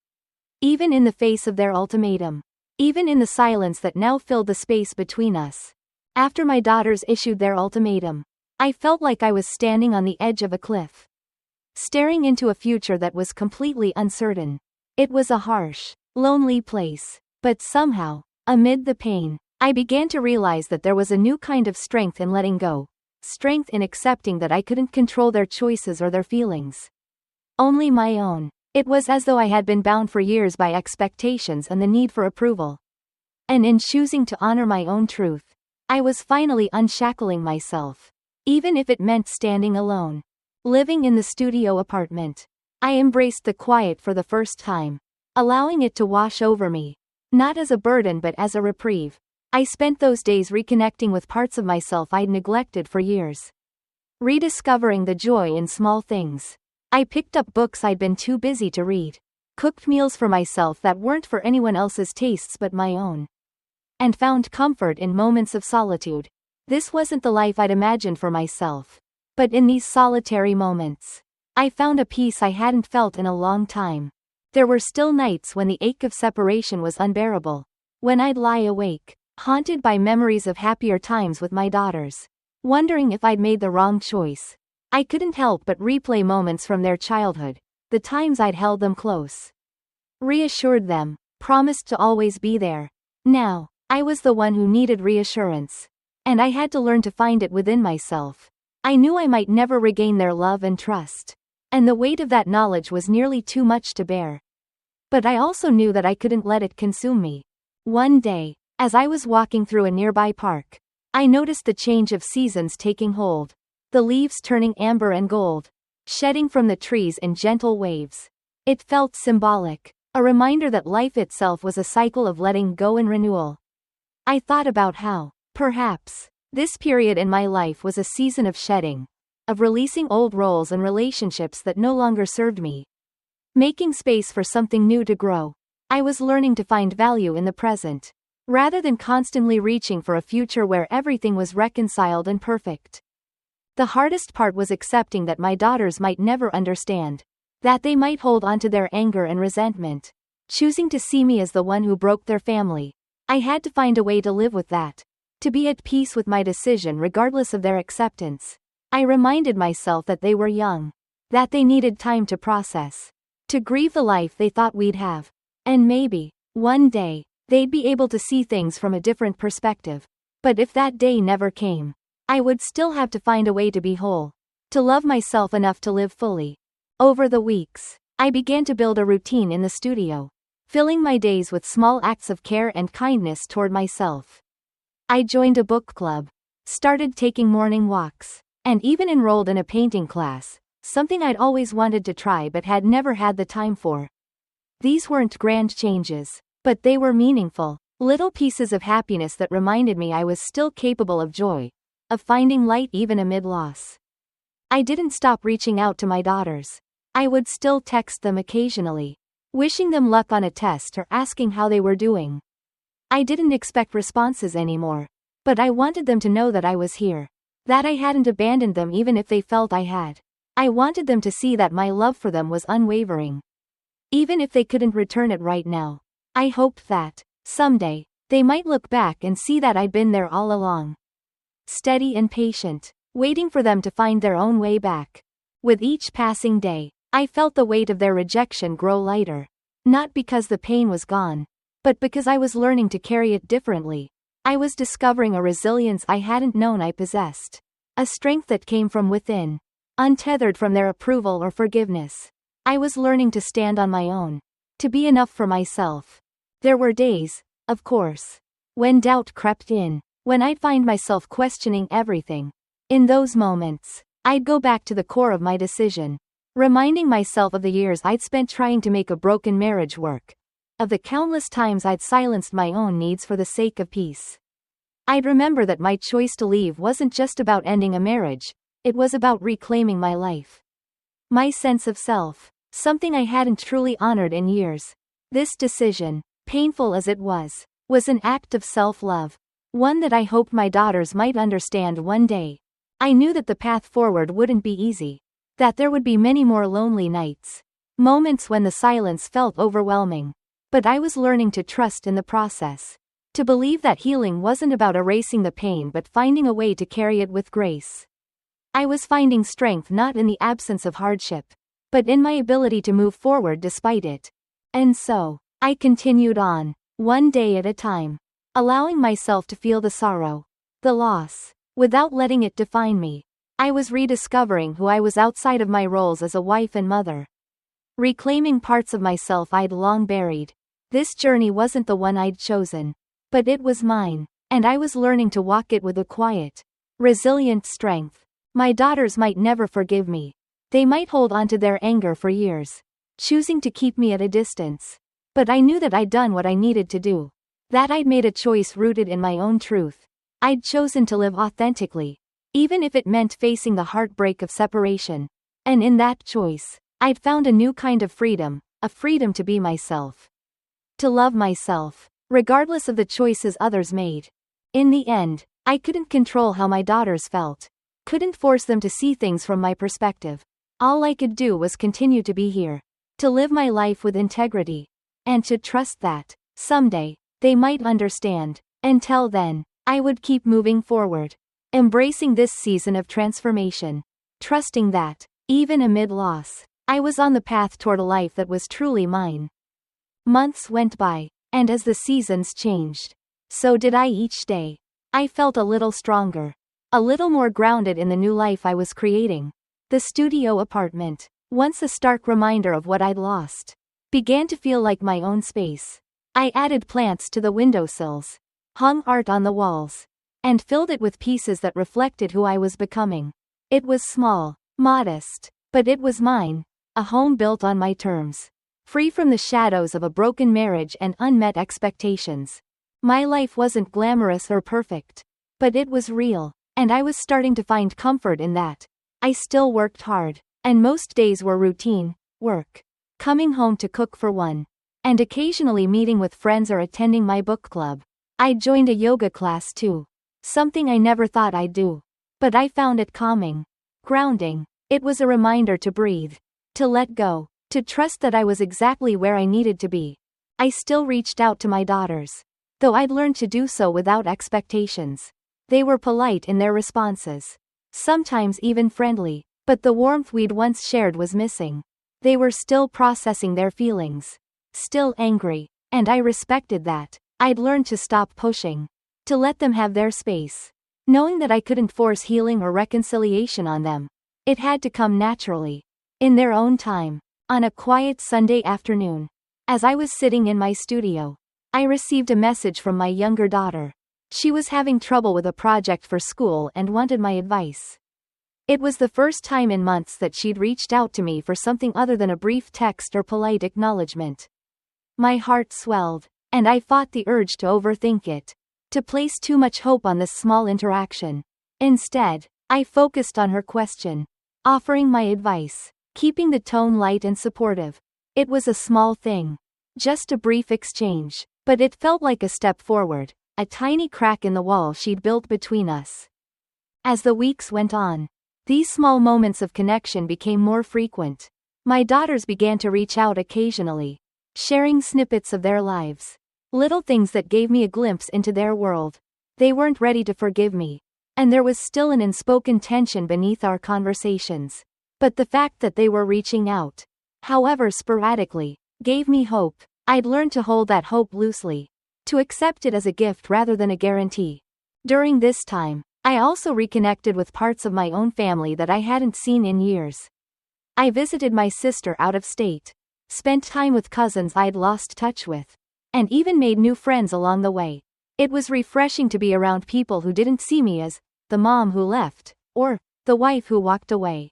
Even in the face of their ultimatum. Even in the silence that now filled the space between us. After my daughters issued their ultimatum, I felt like I was standing on the edge of a cliff, staring into a future that was completely uncertain. It was a harsh, lonely place, but somehow, amid the pain, I began to realize that there was a new kind of strength in letting go, strength in accepting that I couldn't control their choices or their feelings. Only my own. It was as though I had been bound for years by expectations and the need for approval. And in choosing to honor my own truth, I was finally unshackling myself. Even if it meant standing alone. Living in the studio apartment. I embraced the quiet for the first time. Allowing it to wash over me. Not as a burden but as a reprieve. I spent those days reconnecting with parts of myself I'd neglected for years. Rediscovering the joy in small things. I picked up books I'd been too busy to read. Cooked meals for myself that weren't for anyone else's tastes but my own. And found comfort in moments of solitude. This wasn't the life I'd imagined for myself. But in these solitary moments, I found a peace I hadn't felt in a long time. There were still nights when the ache of separation was unbearable. When I'd lie awake, haunted by memories of happier times with my daughters. Wondering if I'd made the wrong choice. I couldn't help but replay moments from their childhood. The times I'd held them close. Reassured them. Promised to always be there. Now, I was the one who needed reassurance. And I had to learn to find it within myself. I knew I might never regain their love and trust. And the weight of that knowledge was nearly too much to bear. But I also knew that I couldn't let it consume me. One day, as I was walking through a nearby park, I noticed the change of seasons taking hold. The leaves turning amber and gold, shedding from the trees in gentle waves. It felt symbolic, a reminder that life itself was a cycle of letting go and renewal. I thought about how, perhaps, this period in my life was a season of shedding, of releasing old roles and relationships that no longer served me. Making space for something new to grow. I was learning to find value in the present, rather than constantly reaching for a future where everything was reconciled and perfect. The hardest part was accepting that my daughters might never understand, that they might hold on to their anger and resentment, choosing to see me as the one who broke their family. I had to find a way to live with that. To be at peace with my decision regardless of their acceptance. I reminded myself that they were young. That they needed time to process. To grieve the life they thought we'd have. And maybe, one day, they'd be able to see things from a different perspective. But if that day never came, I would still have to find a way to be whole. To love myself enough to live fully. Over the weeks, I began to build a routine in the studio. Filling my days with small acts of care and kindness toward myself. I joined a book club, started taking morning walks, and even enrolled in a painting class, something I'd always wanted to try but had never had the time for. These weren't grand changes, but they were meaningful, little pieces of happiness that reminded me I was still capable of joy, of finding light even amid loss. I didn't stop reaching out to my daughters. I would still text them occasionally, wishing them luck on a test or asking how they were doing. I didn't expect responses anymore, but I wanted them to know that I was here, that I hadn't abandoned them even if they felt I had. I wanted them to see that my love for them was unwavering. Even if they couldn't return it right now, I hoped that, someday, they might look back and see that I'd been there all along. Steady and patient, waiting for them to find their own way back. With each passing day, I felt the weight of their rejection grow lighter. Not because the pain was gone, but because I was learning to carry it differently. I was discovering a resilience I hadn't known I possessed. A strength that came from within, untethered from their approval or forgiveness. I was learning to stand on my own, to be enough for myself. There were days, of course, when doubt crept in, when I'd find myself questioning everything. In those moments, I'd go back to the core of my decision, reminding myself of the years I'd spent trying to make a broken marriage work, of the countless times I'd silenced my own needs for the sake of peace. I'd remember that my choice to leave wasn't just about ending a marriage, it was about reclaiming my life. My sense of self, something I hadn't truly honored in years. This decision, painful as it was an act of self-love, one that I hoped my daughters might understand one day. I knew that the path forward wouldn't be easy, that there would be many more lonely nights, moments when the silence felt overwhelming. But I was learning to trust in the process, to believe that healing wasn't about erasing the pain but finding a way to carry it with grace. I was finding strength not in the absence of hardship, but in my ability to move forward despite it. And so, I continued on, one day at a time, allowing myself to feel the sorrow, the loss, without letting it define me. I was rediscovering who I was outside of my roles as a wife and mother. Reclaiming parts of myself I'd long buried. This journey wasn't the one I'd chosen, but it was mine, and I was learning to walk it with a quiet, resilient strength. My daughters might never forgive me. They might hold on to their anger for years, choosing to keep me at a distance. But I knew that I'd done what I needed to do, that I'd made a choice rooted in my own truth. I'd chosen to live authentically, even if it meant facing the heartbreak of separation. And in that choice, I'd found a new kind of freedom, a freedom to be myself. To love myself, regardless of the choices others made. In the end, I couldn't control how my daughters felt, couldn't force them to see things from my perspective. All I could do was continue to be here, to live my life with integrity, and to trust that, someday, they might understand. Until then, I would keep moving forward, embracing this season of transformation, trusting that, even amid loss, I was on the path toward a life that was truly mine. Months went by, and as the seasons changed, so did I each day. I felt a little stronger, a little more grounded in the new life I was creating. The studio apartment, once a stark reminder of what I'd lost, began to feel like my own space. I added plants to the windowsills, hung art on the walls, and filled it with pieces that reflected who I was becoming. It was small, modest, but it was mine, a home built on my terms, free from the shadows of a broken marriage and unmet expectations. My life wasn't glamorous or perfect, but it was real, and I was starting to find comfort in that. I still worked hard, and most days were routine, work, coming home to cook for one, and occasionally meeting with friends or attending my book club. I joined a yoga class too, something I never thought I'd do, but I found it calming, grounding. It was a reminder to breathe, to let go, to trust that I was exactly where I needed to be. I still reached out to my daughters, though I'd learned to do so without expectations. They were polite in their responses, sometimes even friendly, but the warmth we'd once shared was missing. They were still processing their feelings, still angry, and I respected that. I'd learned to stop pushing, to let them have their space, knowing that I couldn't force healing or reconciliation on them. It had to come naturally, in their own time. On a quiet Sunday afternoon, as I was sitting in my studio, I received a message from my younger daughter. She was having trouble with a project for school and wanted my advice. It was the first time in months that she'd reached out to me for something other than a brief text or polite acknowledgement. My heart swelled, and I fought the urge to overthink it, to place too much hope on this small interaction. Instead, I focused on her question, offering my advice, keeping the tone light and supportive. It was a small thing, just a brief exchange, but it felt like a step forward, a tiny crack in the wall she'd built between us. As the weeks went on, These small moments of connection became more frequent. My daughters began to reach out occasionally, sharing snippets of their lives. Little things that gave me a glimpse into their world. They weren't ready to forgive me, and there was still an unspoken tension beneath our conversations. But the fact that they were reaching out, however sporadically, gave me hope. I'd learned to hold that hope loosely, to accept it as a gift rather than a guarantee. During this time, I also reconnected with parts of my own family that I hadn't seen in years. I visited my sister out of state, spent time with cousins I'd lost touch with, and even made new friends along the way. It was refreshing to be around people who didn't see me as the mom who left, or the wife who walked away.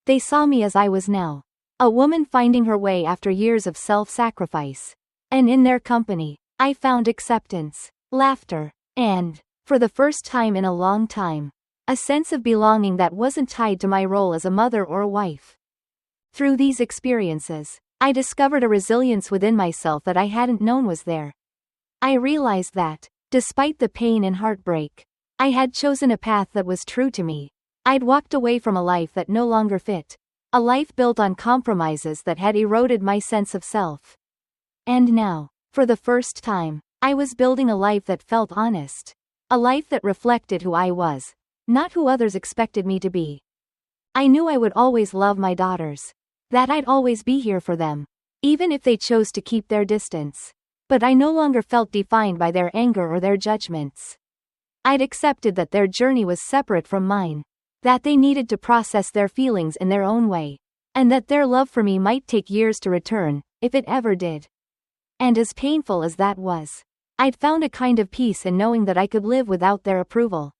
They saw me as I was now, a woman finding her way after years of self-sacrifice. And in their company, I found acceptance, laughter, and, for the first time in a long time, a sense of belonging that wasn't tied to my role as a mother or a wife. Through these experiences, I discovered a resilience within myself that I hadn't known was there. I realized that, despite the pain and heartbreak, I had chosen a path that was true to me. I'd walked away from a life that no longer fit, a life built on compromises that had eroded my sense of self. And now, for the first time, I was building a life that felt honest. A life that reflected who I was, not who others expected me to be. I knew I would always love my daughters, that I'd always be here for them, even if they chose to keep their distance. But I no longer felt defined by their anger or their judgments. I'd accepted that their journey was separate from mine, that they needed to process their feelings in their own way, and that their love for me might take years to return, if it ever did. And as painful as that was, I'd found a kind of peace in knowing that I could live without their approval.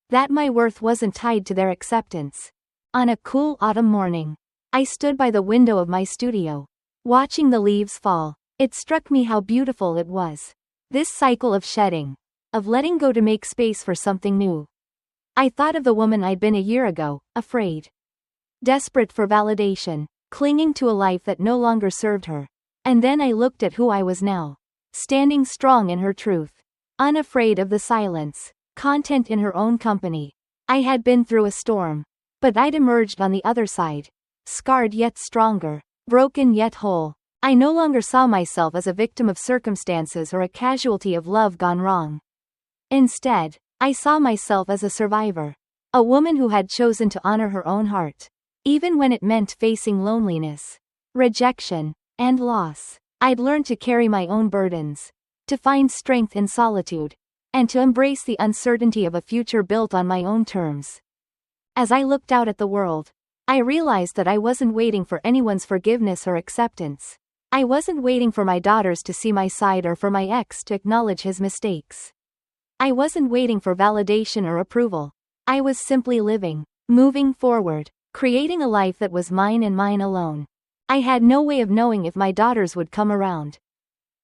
That my worth wasn't tied to their acceptance. On a cool autumn morning, I stood by the window of my studio, watching the leaves fall. It struck me how beautiful it was. This cycle of shedding, of letting go to make space for something new. I thought of the woman I'd been a year ago, afraid, desperate for validation, clinging to a life that no longer served her. And then I looked at who I was now, standing strong in her truth, unafraid of the silence, content in her own company. I had been through a storm, but I'd emerged on the other side, scarred yet stronger, broken yet whole. I no longer saw myself as a victim of circumstances or a casualty of love gone wrong. Instead, I saw myself as a survivor, a woman who had chosen to honor her own heart, even when it meant facing loneliness, rejection, and loss. I'd learned to carry my own burdens, to find strength in solitude, and to embrace the uncertainty of a future built on my own terms. As I looked out at the world, I realized that I wasn't waiting for anyone's forgiveness or acceptance. I wasn't waiting for my daughters to see my side or for my ex to acknowledge his mistakes. I wasn't waiting for validation or approval. I was simply living, moving forward, creating a life that was mine and mine alone. I had no way of knowing if my daughters would come around,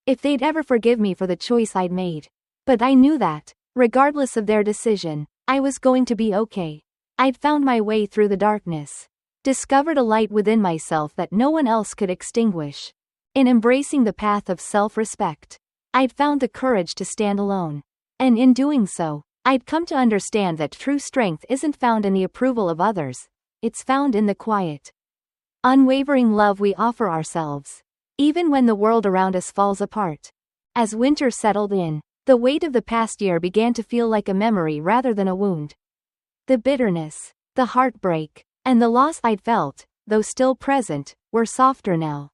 if they'd ever forgive me for the choice I'd made. But I knew that, regardless of their decision, I was going to be okay. I'd found my way through the darkness, discovered a light within myself that no one else could extinguish. In embracing the path of self-respect, I'd found the courage to stand alone. And in doing so, I'd come to understand that true strength isn't found in the approval of others, it's found in the quiet, unwavering love we offer ourselves, even when the world around us falls apart. As winter settled in, the weight of the past year began to feel like a memory rather than a wound. The bitterness, the heartbreak, and the loss I'd felt, though still present, were softer now,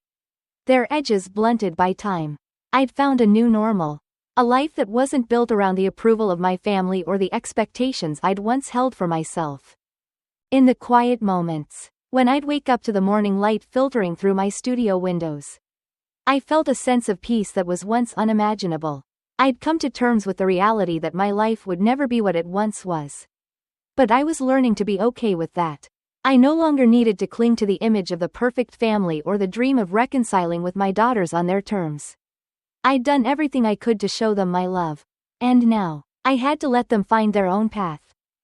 their edges blunted by time. I'd found a new normal, a life that wasn't built around the approval of my family or the expectations I'd once held for myself. In the quiet moments, when I'd wake up to the morning light filtering through my studio windows, I felt a sense of peace that was once unimaginable. I'd come to terms with the reality that my life would never be what it once was. But I was learning to be okay with that. I no longer needed to cling to the image of the perfect family or the dream of reconciling with my daughters on their terms. I'd done everything I could to show them my love. And now, I had to let them find their own path,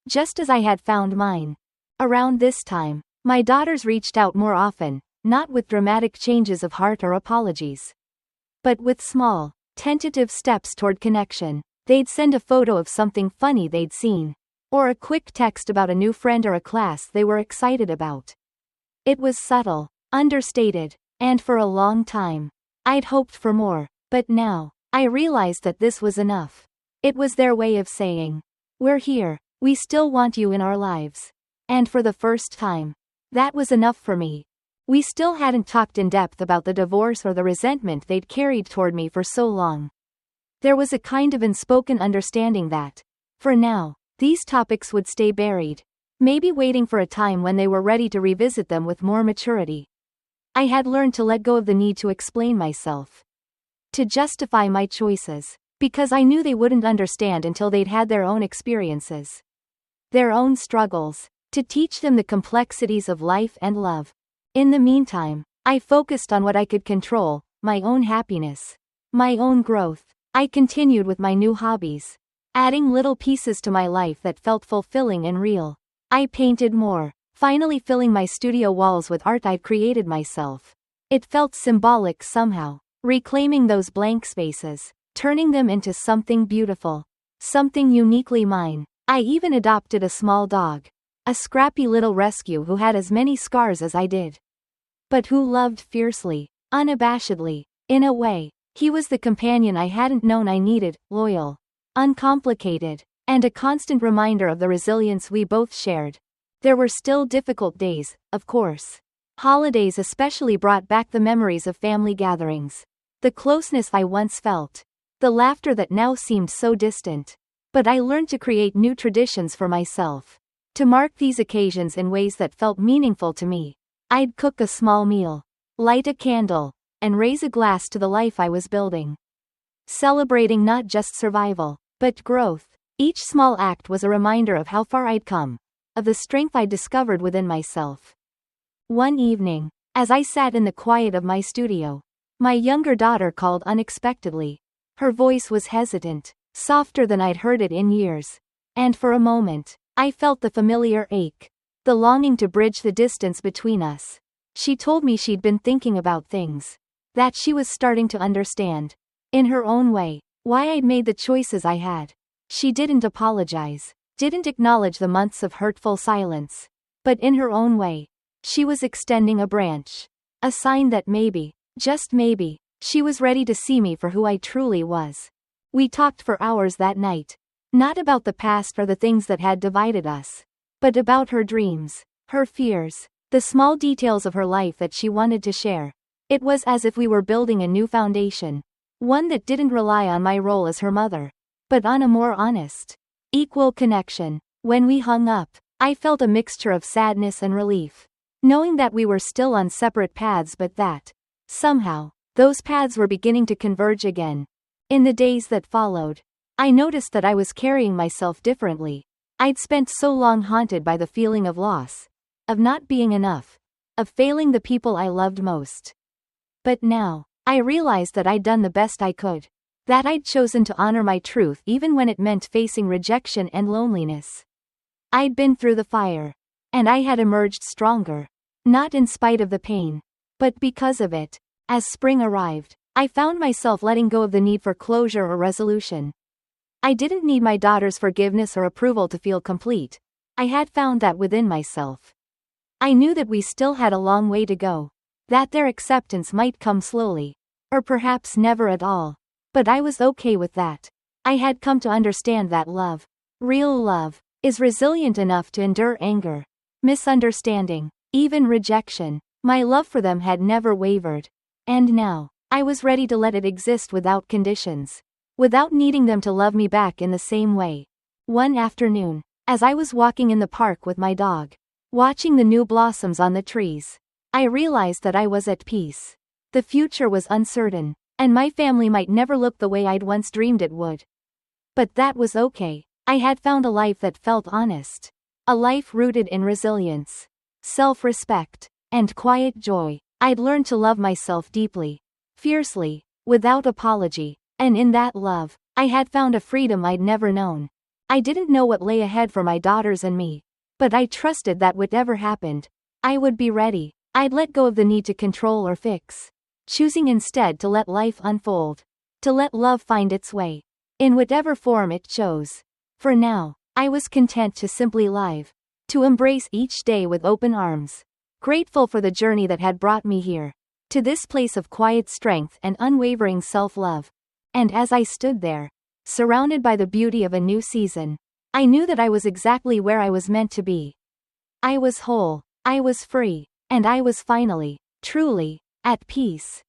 just as I had found mine. Around this time, my daughters reached out more often, not with dramatic changes of heart or apologies, but with small, tentative steps toward connection. They'd send a photo of something funny they'd seen, or a quick text about a new friend or a class they were excited about. It was subtle, understated, and for a long time, I'd hoped for more, but now, I realized that this was enough. It was their way of saying, "We're here, we still want you in our lives." And for the first time, that was enough for me. We still hadn't talked in depth about the divorce or the resentment they'd carried toward me for so long. There was a kind of unspoken understanding that, for now, these topics would stay buried, maybe waiting for a time when they were ready to revisit them with more maturity. I had learned to let go of the need to explain myself, to justify my choices, because I knew they wouldn't understand until they'd had their own experiences, their own struggles, to teach them the complexities of life and love. In the meantime, I focused on what I could control, my own happiness, my own growth. I continued with my new hobbies, adding little pieces to my life that felt fulfilling and real. I painted more, finally filling my studio walls with art I'd created myself. It felt symbolic somehow, reclaiming those blank spaces, turning them into something beautiful, something uniquely mine. I even adopted a small dog, a scrappy little rescue who had as many scars as I did, but who loved fiercely, unabashedly. In a way, he was the companion I hadn't known I needed, loyal, uncomplicated, and a constant reminder of the resilience we both shared. There were still difficult days, of course. Holidays especially brought back the memories of family gatherings, the closeness I once felt, the laughter that now seemed so distant. But I learned to create new traditions for myself, to mark these occasions in ways that felt meaningful to me. I'd cook a small meal, light a candle, and raise a glass to the life I was building, celebrating not just survival, but growth. Each small act was a reminder of how far I'd come, of the strength I'd discovered within myself. One evening, as I sat in the quiet of my studio, my younger daughter called unexpectedly. Her voice was hesitant, softer than I'd heard it in years, and for a moment, I felt the familiar ache, the longing to bridge the distance between us. She told me she'd been thinking about things, that she was starting to understand, in her own way, why I'd made the choices I had. She didn't apologize, didn't acknowledge the months of hurtful silence, but in her own way, she was extending a branch, a sign that maybe, just maybe, she was ready to see me for who I truly was. We talked for hours that night, not about the past or the things that had divided us, but about her dreams, her fears, the small details of her life that she wanted to share. It was as if we were building a new foundation, one that didn't rely on my role as her mother, but on a more honest, equal connection. When we hung up, I felt a mixture of sadness and relief, knowing that we were still on separate paths but that, somehow, those paths were beginning to converge again. In the days that followed, I noticed that I was carrying myself differently. I'd spent so long haunted by the feeling of loss, of not being enough, of failing the people I loved most. But now, I realized that I'd done the best I could, that I'd chosen to honor my truth even when it meant facing rejection and loneliness. I'd been through the fire, and I had emerged stronger, not in spite of the pain, but because of it. As spring arrived, I found myself letting go of the need for closure or resolution. I didn't need my daughter's forgiveness or approval to feel complete. I had found that within myself. I knew that we still had a long way to go, that their acceptance might come slowly, or perhaps never at all, but I was okay with that. I had come to understand that love, real love, is resilient enough to endure anger, misunderstanding, even rejection. My love for them had never wavered, and now, I was ready to let it exist without conditions, without needing them to love me back in the same way. One afternoon, as I was walking in the park with my dog, watching the new blossoms on the trees, I realized that I was at peace. The future was uncertain, and my family might never look the way I'd once dreamed it would. But that was okay. I had found a life that felt honest, a life rooted in resilience, self-respect, and quiet joy. I'd learned to love myself deeply, fiercely, without apology, and in that love, I had found a freedom I'd never known. I didn't know what lay ahead for my daughters and me, but I trusted that whatever happened, I would be ready. I'd let go of the need to control or fix, choosing instead to let life unfold, to let love find its way, in whatever form it chose. For now, I was content to simply live. To embrace each day with open arms. Grateful for the journey that had brought me here. To this place of quiet strength and unwavering self-love. And as I stood there, surrounded by the beauty of a new season, I knew that I was exactly where I was meant to be. I was whole, I was free, and I was finally, truly, at peace.